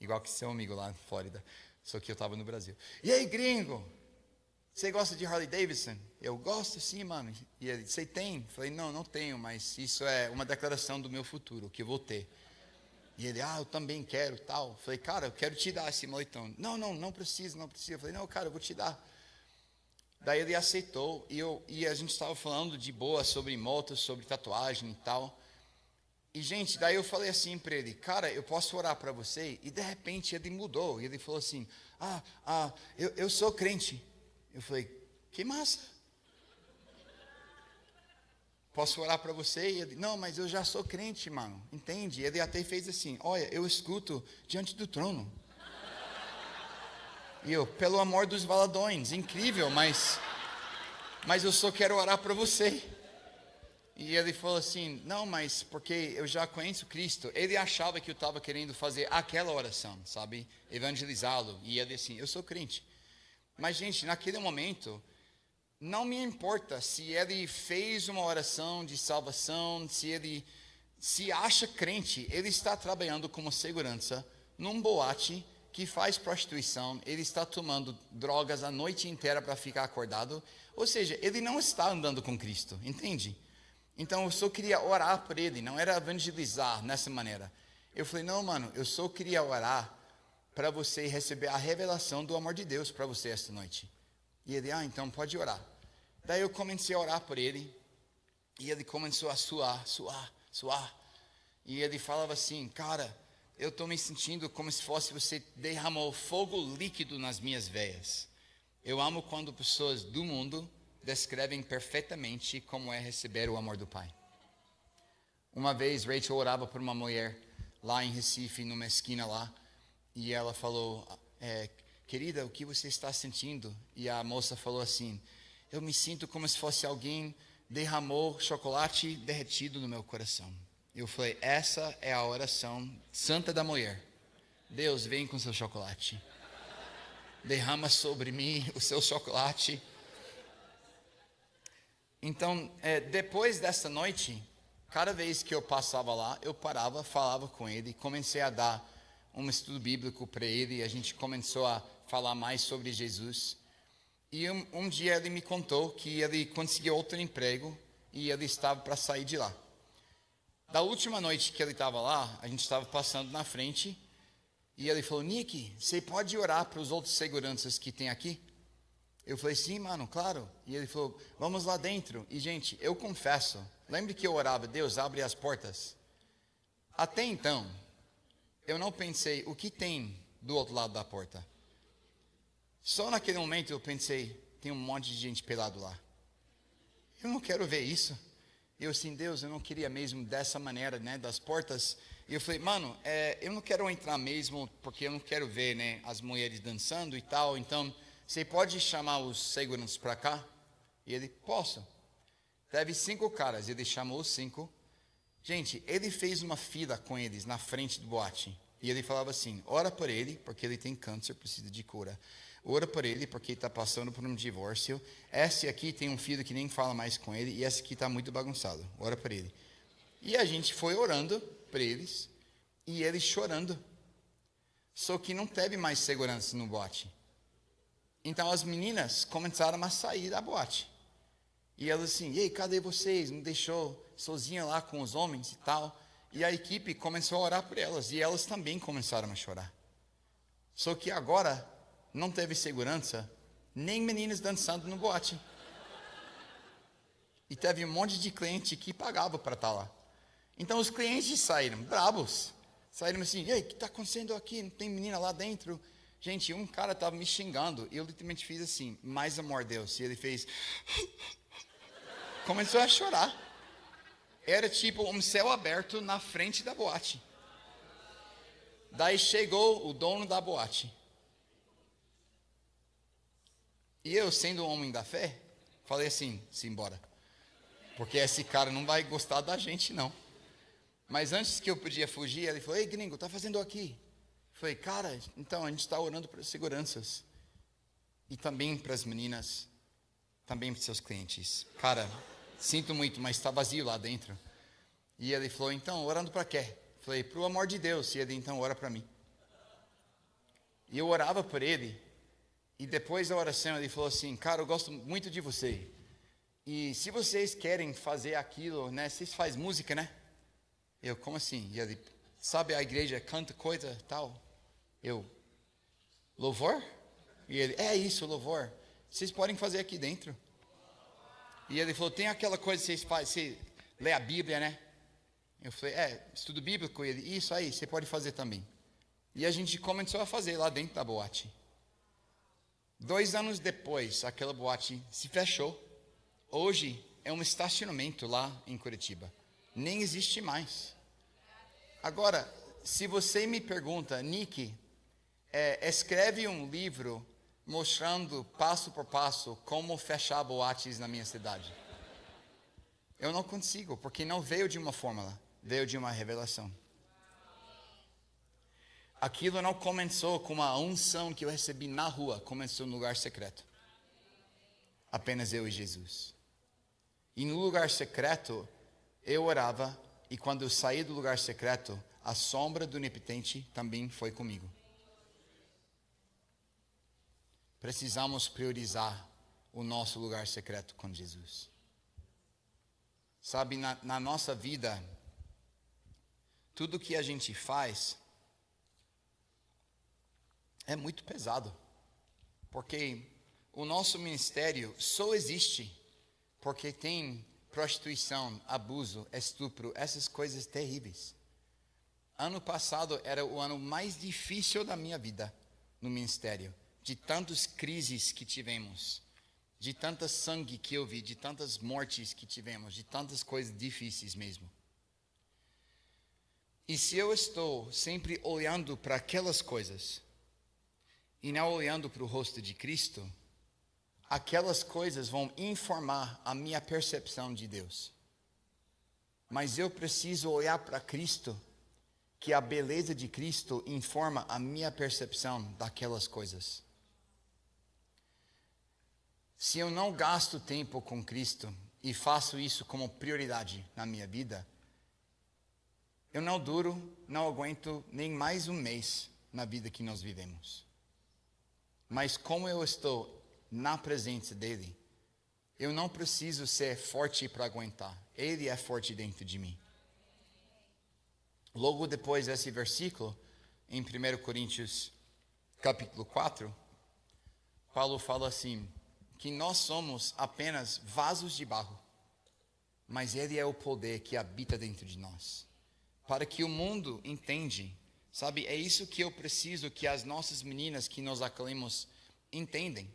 Igual que seu amigo lá na Flórida, só que eu estava no Brasil. E aí gringo? Você gosta de Harley Davidson? Eu gosto sim, mano. E ele, você tem? Eu falei, não tenho, mas isso é uma declaração do meu futuro, que eu vou ter. E ele, eu também quero, tal. Eu falei, cara, eu quero te dar esse moletom. Não precisa. Eu falei, não, cara, eu vou te dar. Daí ele aceitou, e a gente estava falando de boa sobre motos, sobre tatuagem e tal. E, gente, daí eu falei assim para ele, cara, eu posso orar para você? E, de repente, ele mudou. E ele falou assim, eu sou crente. Eu falei, que massa. Posso orar para você? E ele, não, mas eu já sou crente, mano. Entende? Ele até fez assim, olha, eu escuto diante do trono. E eu, pelo amor dos valadões, incrível, mas eu só quero orar para você. E ele falou assim, não, mas porque eu já conheço Cristo. Ele achava que eu estava querendo fazer aquela oração, sabe? Evangelizá-lo. E ele assim, eu sou crente. Mas, gente, naquele momento, não me importa se ele fez uma oração de salvação, se ele se acha crente. Ele está trabalhando como segurança num boate que faz prostituição. Ele está tomando drogas a noite inteira para ficar acordado. Ou seja, ele não está andando com Cristo, entende? Então eu só queria orar por ele, não era evangelizar nessa maneira. Eu falei, não, mano, eu só queria orar para você receber a revelação do amor de Deus para você esta noite. E ele, então pode orar. Daí eu comecei a orar por ele, e ele começou a suar. E ele falava assim, cara, eu estou me sentindo como se fosse você derramou fogo líquido nas minhas veias. Eu amo quando pessoas do mundo descrevem perfeitamente como é receber o amor do Pai. Uma vez, Rachel orava por uma mulher lá em Recife, numa esquina lá, e ela falou, querida, o que você está sentindo? E a moça falou assim, eu me sinto como se fosse alguém derramou chocolate derretido no meu coração. Eu falei, essa é a oração santa da mulher. Deus, vem com seu chocolate. Derrama sobre mim o seu chocolate. Então, depois dessa noite, cada vez que eu passava lá, eu parava, falava com ele, comecei a dar um estudo bíblico para ele, a gente começou a falar mais sobre Jesus. E um dia ele me contou que ele conseguiu outro emprego e ele estava para sair de lá. Da última noite que ele estava lá, a gente estava passando na frente e ele falou, Nick, você pode orar para os outros seguranças que tem aqui? Eu falei, sim, mano, claro. E ele falou, vamos lá dentro. E, gente, eu confesso, lembre que eu orava, Deus, abre as portas. Até então, eu não pensei, o que tem do outro lado da porta? Só naquele momento eu pensei, tem um monte de gente pelado lá. Eu não quero ver isso. Eu assim, Deus, eu não queria mesmo dessa maneira, né, das portas. E eu falei, mano, eu não quero entrar mesmo, porque eu não quero ver, né, as mulheres dançando e tal, então... Você pode chamar os seguranças para cá? E ele, posso. Teve 5 caras, ele chamou os 5. Gente, ele fez uma fila com eles na frente do boate. E ele falava assim, ora por ele, porque ele tem câncer, precisa de cura. Ora por ele, porque ele está passando por um divórcio. Esse aqui tem um filho que nem fala mais com ele, e esse aqui está muito bagunçado. Ora por ele. E a gente foi orando por eles, e eles chorando. Só que não teve mais segurança no boate. Então as meninas começaram a sair da boate. E elas assim, e aí, cadê vocês? Me deixou sozinha lá com os homens e tal. E a equipe começou a orar por elas. E elas também começaram a chorar. Só que agora não teve segurança, nem meninas dançando no boate. E teve um monte de cliente que pagava para estar lá. Então os clientes saíram bravos. Saíram assim, e aí, o que está acontecendo aqui? Não tem menina lá dentro? Gente, um cara estava me xingando, e eu literalmente fiz assim, mais amor Deus, e ele fez, começou a chorar. Era tipo um céu aberto na frente da boate. Daí chegou o dono da boate. E eu, sendo um homem da fé, falei assim, simbora. Porque esse cara não vai gostar da gente, não. Mas antes que eu podia fugir, ele falou, ei gringo, tá fazendo aqui? Falei, cara, então a gente está orando para as seguranças. E também para as meninas. Também para os seus clientes. Cara, sinto muito, mas está vazio lá dentro. E ele falou, então, orando para quê? Falei, para o amor de Deus. E ele, então, ora para mim. E eu orava por ele. E depois da oração, ele falou assim, cara, eu gosto muito de você. E se vocês querem fazer aquilo, né? Vocês fazem música, né? Eu, como assim? E ele, sabe, a igreja canta coisa tal. Eu, louvor? E ele, é isso, louvor. Vocês podem fazer aqui dentro. E ele falou, tem aquela coisa que vocês fazem, você lê a Bíblia, né? Eu falei, estudo bíblico. Ele, isso aí, você pode fazer também. E a gente começou a fazer lá dentro da boate. 2 anos depois, aquela boate se fechou. Hoje é um estacionamento lá em Curitiba. Nem existe mais. Agora, se você me pergunta, Nick, escreve um livro mostrando passo por passo como fechar boates na minha cidade. Eu não consigo, porque não veio de uma fórmula, veio de uma revelação. Aquilo não começou com uma unção que eu recebi na rua, começou no lugar secreto. Apenas eu e Jesus. E no lugar secreto, eu orava, e quando eu saí do lugar secreto, a sombra do Onipotente também foi comigo. Precisamos priorizar o nosso lugar secreto com Jesus. Sabe, na nossa vida, tudo que a gente faz é muito pesado. Porque o nosso ministério só existe porque tem prostituição, abuso, estupro, essas coisas terríveis. Ano passado era o ano mais difícil da minha vida no ministério. De tantas crises que tivemos, de tanta sangue que eu vi, de tantas mortes que tivemos, de tantas coisas difíceis mesmo. E se eu estou sempre olhando para aquelas coisas e não olhando para o rosto de Cristo, aquelas coisas vão informar a minha percepção de Deus. Mas eu preciso olhar para Cristo, que a beleza de Cristo informa a minha percepção daquelas coisas. Se eu não gasto tempo com Cristo e faço isso como prioridade na minha vida, eu não duro, não aguento nem mais um mês na vida que nós vivemos. Mas como eu estou na presença dEle, eu não preciso ser forte para aguentar. Ele é forte dentro de mim. Logo depois desse versículo, em 1 Coríntios capítulo 4, Paulo fala assim, que nós somos apenas vasos de barro, mas Ele é o poder que habita dentro de nós. Para que o mundo entende, sabe, é isso que eu preciso que as nossas meninas que nós acolhemos entendem.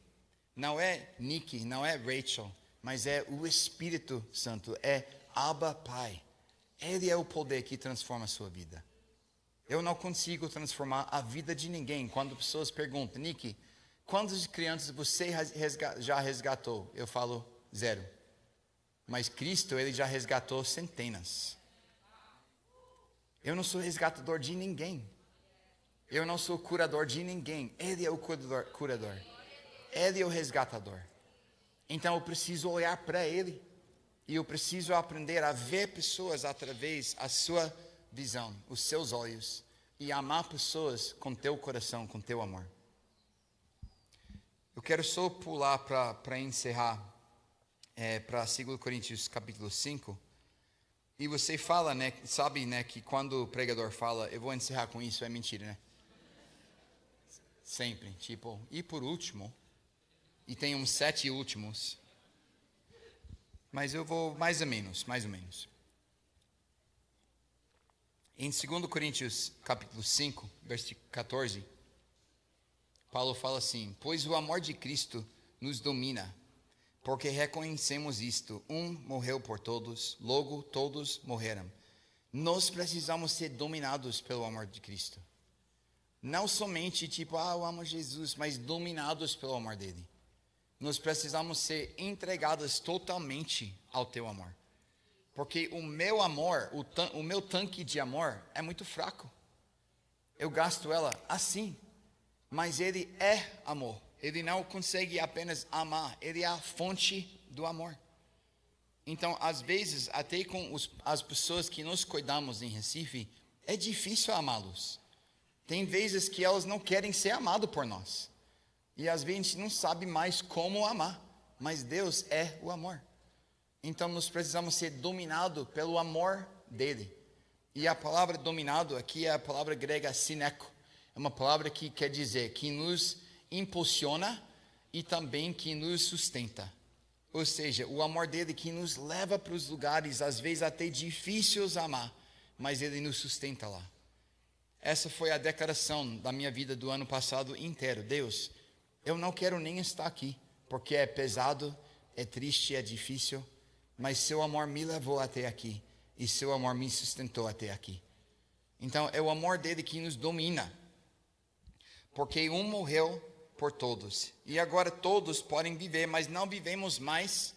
Não é Nick, não é Rachel, mas é o Espírito Santo, é Abba Pai. Ele é o poder que transforma a sua vida. Eu não consigo transformar a vida de ninguém. Quando pessoas perguntam, Nick, quantas crianças você já resgatou? Eu falo 0. Mas Cristo, Ele já resgatou centenas. Eu não sou resgatador de ninguém. Eu não sou curador de ninguém. Ele é o curador. Ele é o resgatador. Então eu preciso olhar para Ele. E eu preciso aprender a ver pessoas através da sua visão, os seus olhos. E amar pessoas com teu coração, com teu amor. Eu quero só pular para encerrar, para 2 Coríntios capítulo 5. E você fala, né, sabe, né, que quando o pregador fala, eu vou encerrar com isso, é mentira, né? Sempre, tipo, e por último, e tem uns 7 últimos. Mas eu vou mais ou menos. Em 2 Coríntios capítulo 5, versículo 14, Paulo fala assim, pois o amor de Cristo nos domina, porque reconhecemos isto, um morreu por todos, logo todos morreram. Nós precisamos ser dominados pelo amor de Cristo. Não somente tipo, eu amo Jesus, mas dominados pelo amor dele. Nós precisamos ser entregados totalmente ao teu amor. Porque o meu amor, o meu tanque de amor é muito fraco. Eu gasto ela assim. Mas Ele é amor. Ele não consegue apenas amar. Ele é a fonte do amor. Então, às vezes, até com as pessoas que nós cuidamos em Recife, é difícil amá-los. Tem vezes que elas não querem ser amadas por nós. E às vezes a gente não sabe mais como amar. Mas Deus é o amor. Então, nós precisamos ser dominados pelo amor dEle. E a palavra dominado aqui é a palavra grega sineco. É uma palavra que quer dizer que nos impulsiona e também que nos sustenta. Ou seja, o amor dele que nos leva para os lugares, às vezes até difíceis a amar, mas ele nos sustenta lá. Essa foi a declaração da minha vida do ano passado inteiro. Deus, eu não quero nem estar aqui, porque é pesado, é triste, é difícil, mas seu amor me levou até aqui, e seu amor me sustentou até aqui. Então, é o amor dele que nos domina, porque um morreu por todos, e agora todos podem viver, mas não vivemos mais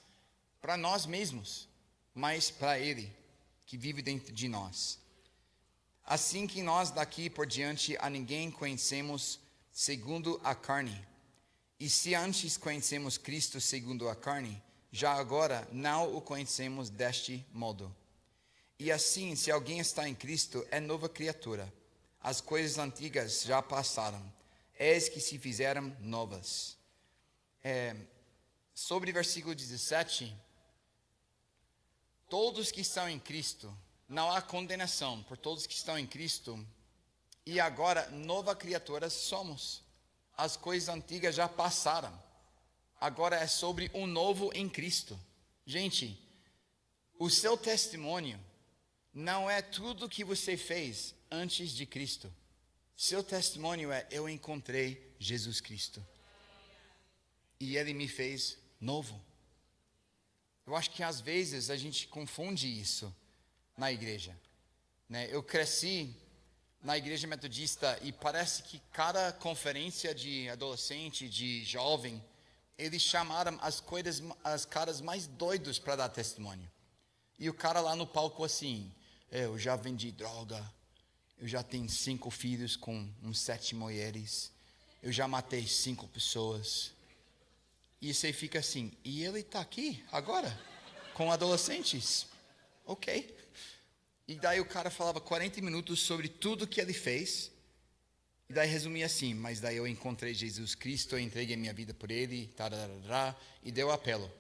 para nós mesmos, mas para ele, que vive dentro de nós. Assim que nós daqui por diante a ninguém conhecemos segundo a carne. E se antes conhecemos Cristo segundo a carne, já agora não o conhecemos deste modo. E assim, se alguém está em Cristo, é nova criatura. As coisas antigas já passaram, eis que se fizeram novas. Sobre o versículo 17, todos que estão em Cristo, não há condenação por todos que estão em Cristo, e agora nova criatura somos. As coisas antigas já passaram, agora é sobre um novo em Cristo. Gente, o seu testemunho não é tudo que você fez antes de Cristo. Seu testemunho é: eu encontrei Jesus Cristo e Ele me fez novo. Eu acho que às vezes a gente confunde isso na igreja, né? Eu cresci na igreja metodista e parece que cada conferência de adolescente, de jovem, eles chamaram as caras mais doidos para dar testemunho. E o cara lá no palco assim: eu já vendi droga, eu já tenho 5 filhos com uns 7 mulheres, eu já matei 5 pessoas. E você fica assim: e ele está aqui agora com adolescentes? Ok. E daí o cara falava 40 minutos sobre tudo que ele fez. E daí resumia assim: mas daí eu encontrei Jesus Cristo, eu entreguei minha vida por ele, tarará, e deu apelo.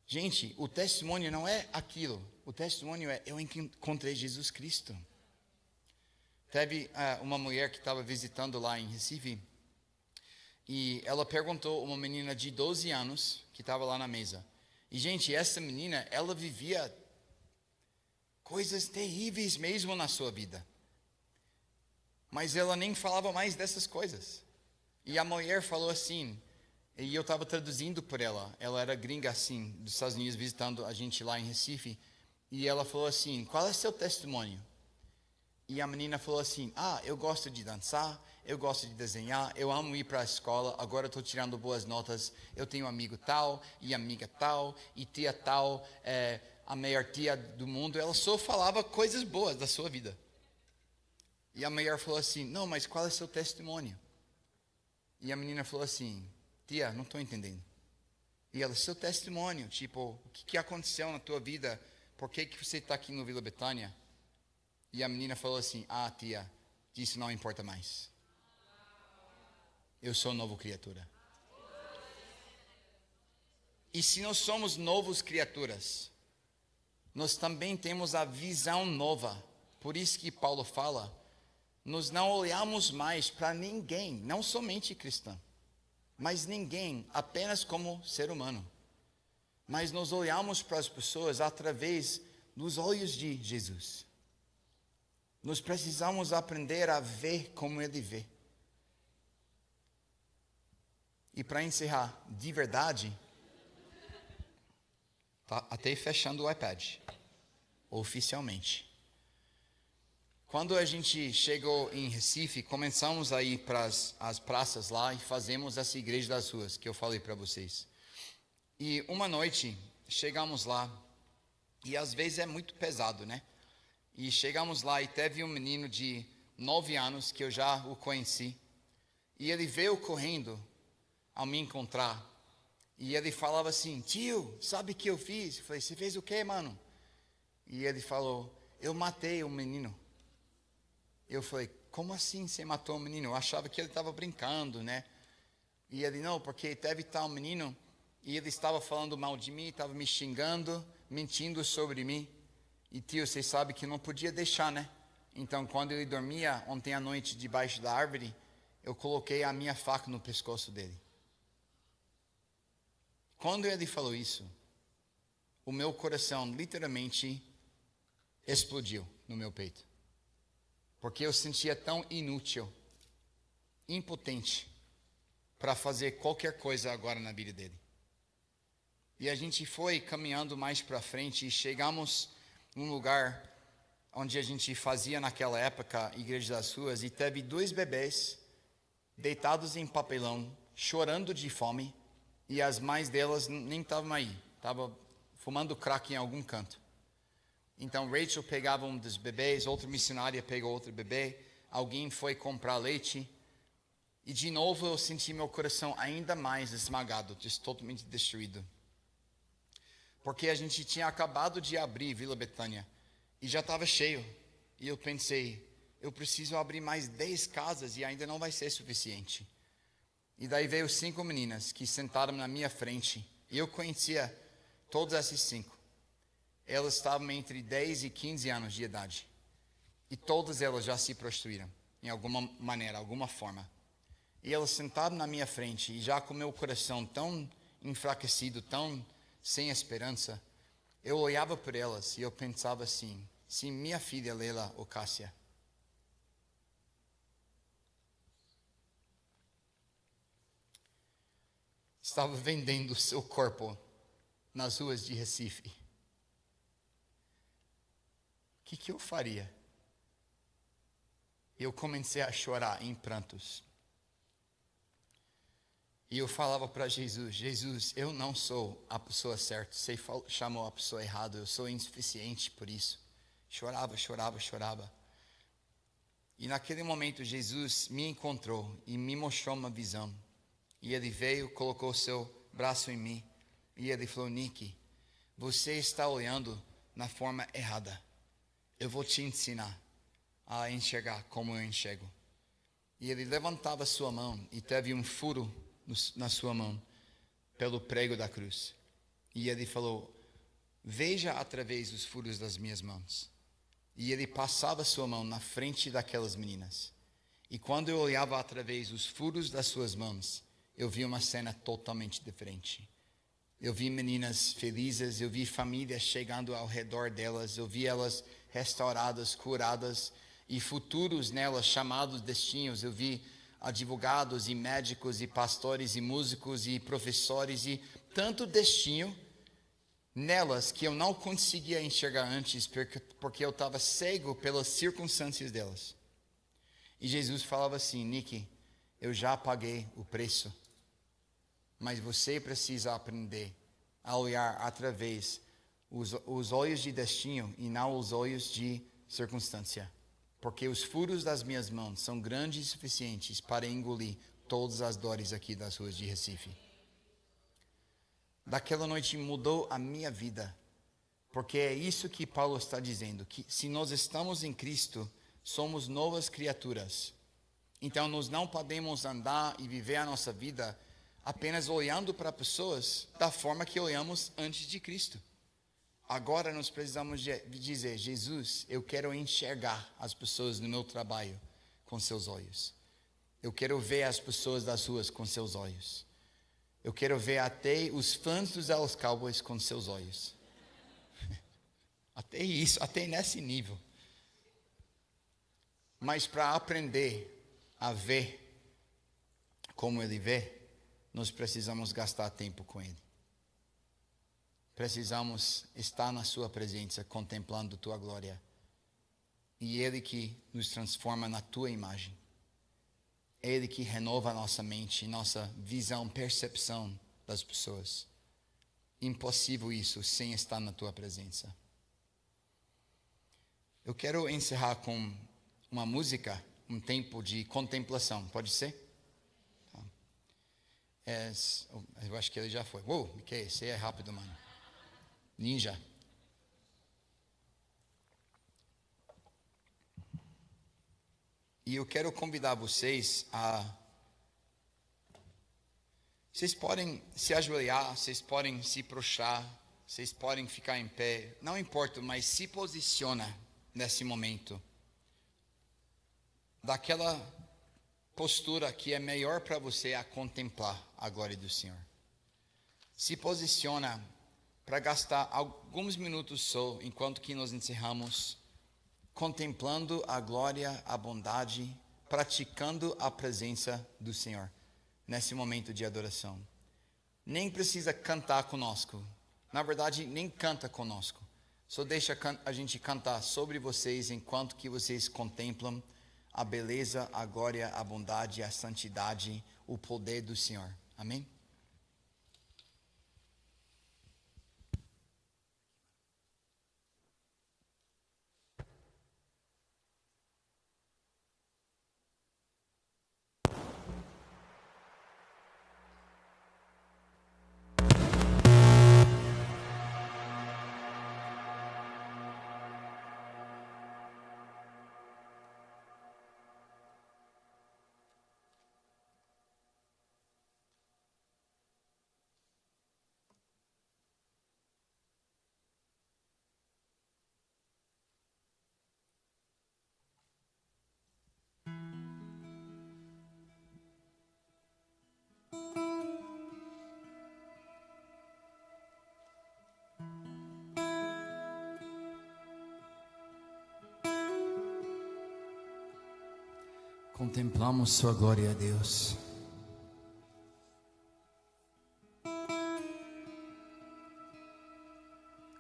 Gente, o testemunho não é aquilo. O testemunho é: eu encontrei Jesus Cristo. Teve uma mulher que estava visitando lá em Recife, e ela perguntou a uma menina de 12 anos que estava lá na mesa. E, gente, essa menina, ela vivia coisas terríveis mesmo na sua vida, mas ela nem falava mais dessas coisas. E a mulher falou assim, e eu estava traduzindo por ela. Ela era gringa assim, dos Estados Unidos, visitando a gente lá em Recife. E ela falou assim: qual é seu testemunho? E a menina falou assim: eu gosto de dançar, eu gosto de desenhar, eu amo ir para a escola, agora estou tirando boas notas, eu tenho amigo tal, e amiga tal, e tia tal, a melhor tia do mundo. Ela só falava coisas boas da sua vida. E a mulher falou assim: não, mas qual é seu testemunho? E a menina falou assim: tia, não estou entendendo. E ela: seu testemunho, tipo, o que aconteceu na tua vida? Por que você está aqui no Vila Betânia? E a menina falou assim: tia, isso não importa mais. Eu sou nova criatura. E se nós somos novas criaturas, nós também temos a visão nova. Por isso que Paulo fala: nós não olhamos mais para ninguém, não somente cristão, mas ninguém apenas como ser humano. Mas nós olhamos para as pessoas através dos olhos de Jesus. Nós precisamos aprender a ver como Ele vê. E para encerrar, de verdade, tá até fechando o iPad, oficialmente. Quando a gente chegou em Recife, começamos a ir para as praças lá e fazemos essa igreja das ruas que eu falei para vocês. E uma noite chegamos lá, e às vezes é muito pesado, né? E chegamos lá e teve um menino de 9 anos que eu já o conheci. E ele veio correndo ao me encontrar. E ele falava assim: tio, sabe o que eu fiz? Eu falei: você fez o quê, mano? E ele falou: eu matei um menino. Eu falei: como assim você matou um menino? Eu achava que ele estava brincando, né? E ele: não, porque teve tal menino e ele estava falando mal de mim, estava me xingando, mentindo sobre mim. E tio, você sabe que não podia deixar, né? Então, quando ele dormia ontem à noite debaixo da árvore, eu coloquei a minha faca no pescoço dele. Quando ele falou isso, o meu coração literalmente explodiu no meu peito. Porque eu sentia tão inútil, impotente, para fazer qualquer coisa agora na vida dele. E a gente foi caminhando mais para frente e chegamos num lugar onde a gente fazia naquela época Igreja das Ruas, e teve 2 bebês deitados em papelão, chorando de fome, e as mães delas nem estavam aí, estavam fumando crack em algum canto. Então Rachel pegava um dos bebês, outra missionária pegou outro bebê, alguém foi comprar leite, e de novo eu senti meu coração ainda mais esmagado, totalmente destruído. Porque a gente tinha acabado de abrir Vila Betânia, e já estava cheio. E eu pensei, eu preciso abrir mais 10 casas e ainda não vai ser suficiente. E daí veio 5 meninas que sentaram na minha frente. E eu conhecia todas essas 5. Elas estavam entre 10 e 15 anos de idade. E todas elas já se prostituíram, em alguma maneira, alguma forma. E elas sentaram na minha frente, e já com meu coração tão enfraquecido, tão sem esperança, eu olhava por elas e eu pensava assim, se minha filha Leila ou Cássia estava vendendo o seu corpo nas ruas de Recife, o que eu faria? Eu comecei a chorar em prantos. E eu falava para Jesus, Jesus, eu não sou a pessoa certa, você chamou a pessoa errada, eu sou insuficiente por isso. Chorava, chorava, chorava. E naquele momento Jesus me encontrou e me mostrou uma visão. E ele veio, colocou seu braço em mim, e ele falou, Nick, você está olhando na forma errada. Eu vou te ensinar a enxergar como eu enxergo. E ele levantava sua mão e teve um furo na sua mão, pelo prego da cruz. E ele falou, veja através dos furos das minhas mãos. E ele passava sua mão na frente daquelas meninas. E quando eu olhava através dos furos das suas mãos, eu vi uma cena totalmente diferente. Eu vi meninas felizes, eu vi famílias chegando ao redor delas, eu vi elas restauradas, curadas, e futuros nelas chamados destinos. Eu vi advogados e médicos e pastores e músicos e professores e tanto destino nelas que eu não conseguia enxergar antes porque eu estava cego pelas circunstâncias delas. E Jesus falava assim, Nick, eu já paguei o preço, mas você precisa aprender a olhar através os olhos de destino e não os olhos de circunstância. Porque os furos das minhas mãos são grandes e suficientes para engolir todas as dores aqui das ruas de Recife. Daquela noite mudou a minha vida. Porque é isso que Paulo está dizendo, que se nós estamos em Cristo, somos novas criaturas. Então nós não podemos andar e viver a nossa vida apenas olhando para pessoas da forma que olhamos antes de Cristo. Agora nós precisamos dizer, Jesus, eu quero enxergar as pessoas no meu trabalho com seus olhos. Eu quero ver as pessoas das ruas com seus olhos. Eu quero ver até os fãs dos Dallas Cowboys com seus olhos. Até isso, até nesse nível. Mas para aprender a ver como ele vê, nós precisamos gastar tempo com ele. Precisamos estar na sua presença, contemplando tua glória. E ele que nos transforma na tua imagem. Ele que renova a nossa mente, nossa visão, percepção das pessoas. Impossível isso sem estar na tua presença. Eu quero encerrar com uma música, um tempo de contemplação. Pode ser? Tá. Eu acho que ele já foi. Que esse é rápido, mano. Ninja. E eu quero convidar vocês a... Vocês podem se ajoelhar, vocês podem se prostrar, Vocês podem ficar em pé, não importa, mas se posiciona nesse momento. Daquela postura que é melhor para você a contemplar a glória do Senhor. Se posiciona para gastar alguns minutos só, enquanto que nós encerramos, contemplando a glória, a bondade, praticando a presença do Senhor, nesse momento de adoração. Nem precisa cantar conosco, na verdade nem canta conosco, só deixa a gente cantar sobre vocês, enquanto que vocês contemplam a beleza, a glória, a bondade, a santidade, o poder do Senhor. Amém? Contemplamos sua glória, Deus.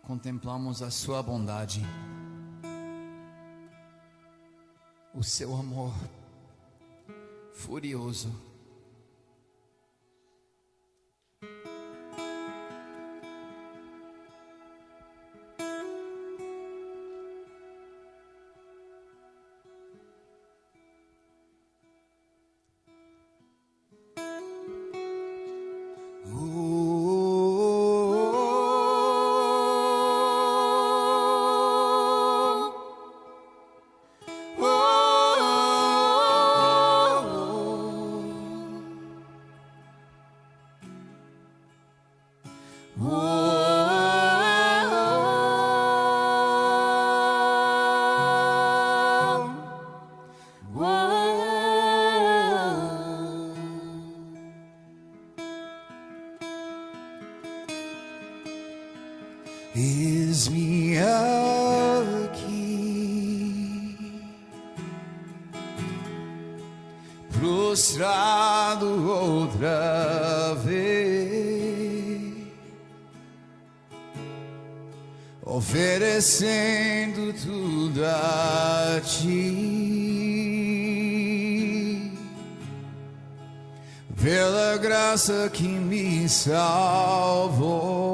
Contemplamos a sua bondade, o seu amor furioso. Eis-me aqui, prostrado outra vez, oferecendo tudo a ti, pela graça que me salvou.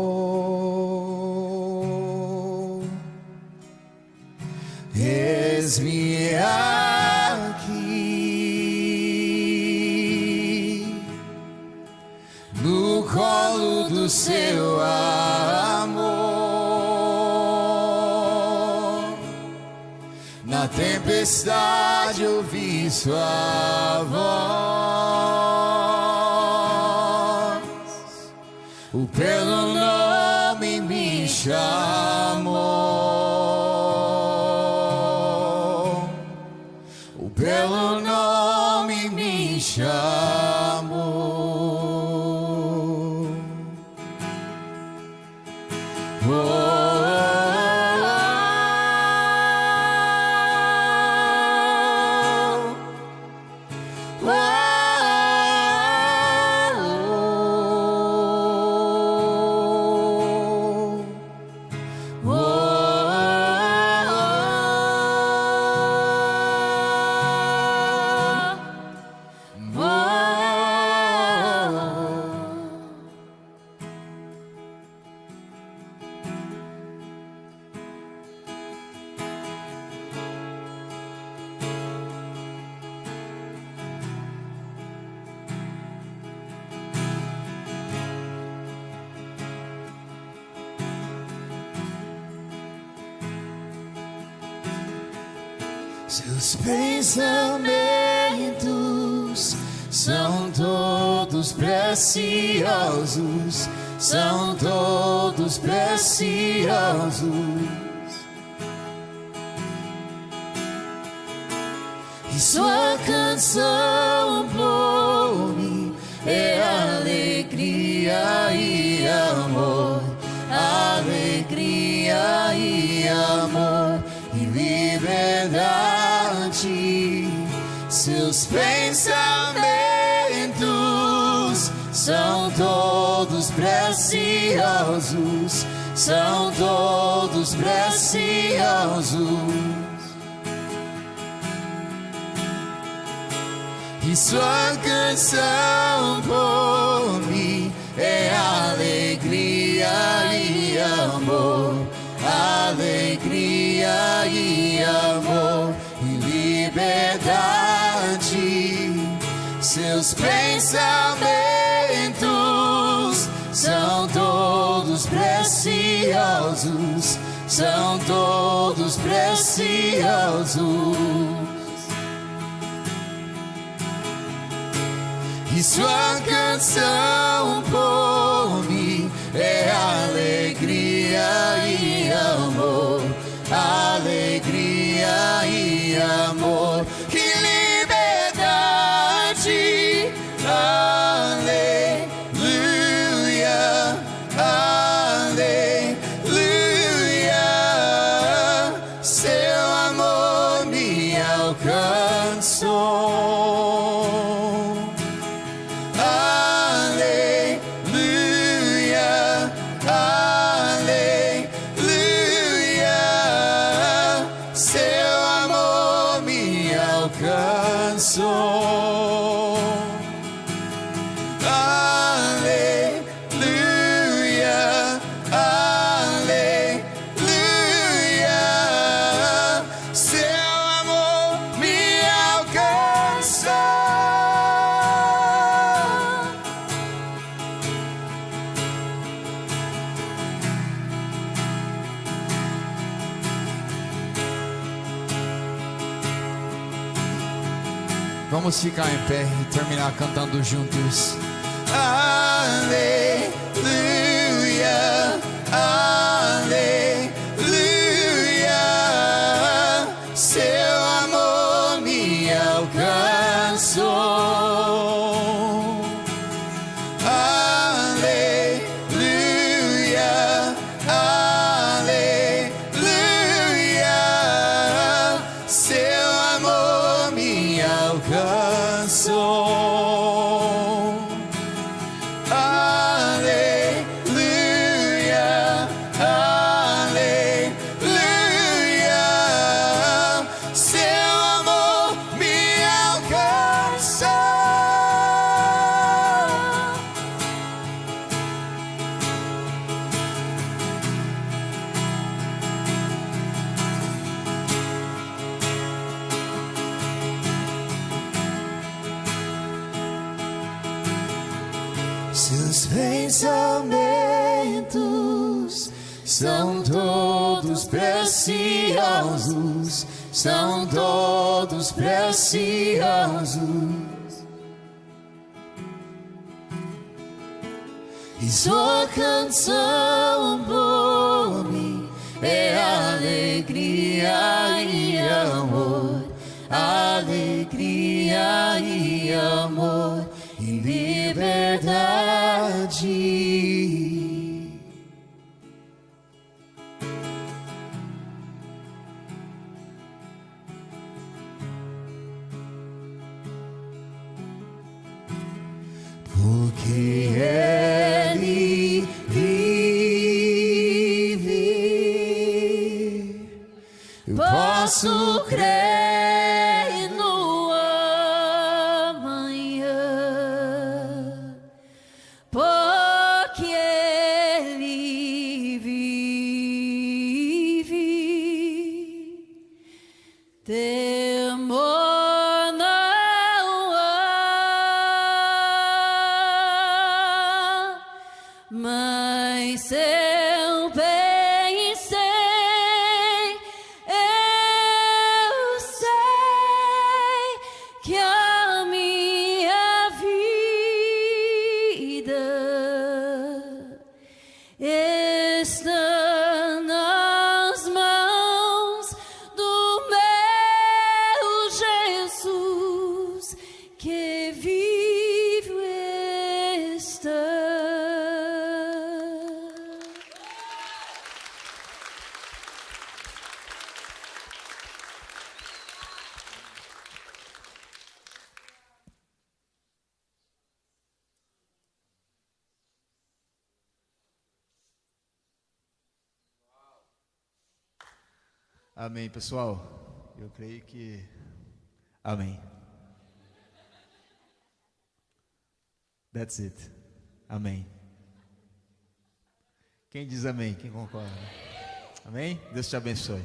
Eis-me aqui, no colo do seu amor. Na tempestade ouvi sua voz, o pelo nome me chamou. Pelo nome me chamou. Seus pensamentos são todos preciosos, são todos preciosos. E sua canção por mim é alegria e amor, alegria e amor e liberdade. Seus pensamentos são todos preciosos, são todos preciosos. E sua canção por mim é alegria e amor, alegria e amor e liberdade. Seus pensamentos são todos preciosos, são todos preciosos. E sua canção por mim é alegria e amor, alegria e amor e liberdade. Aleluia, aleluia. Seu amor me alcançou. Aleluia, aleluia, seu amor me alcançou. Vamos ficar em pé e terminar cantando juntos. Aleluia, aleluia, seu amor me alcançou. Aleluia, aleluia, seu amor me alcançou. Aleluia, aleluia, seu amor me alcançou. Seus pensamentos são todos preciosos, são todos preciosos. E sua canção por mim é alegria e amor, alegria e amor e liberdade. Porque Ele vive, eu posso crer no amanhã, porque Ele vive, temor não há, mas eu pensei, eu sei que a minha vida Amém, pessoal. Eu creio que... Amém. That's it. Amém. Quem diz amém? Quem concorda? Amém? Deus te abençoe.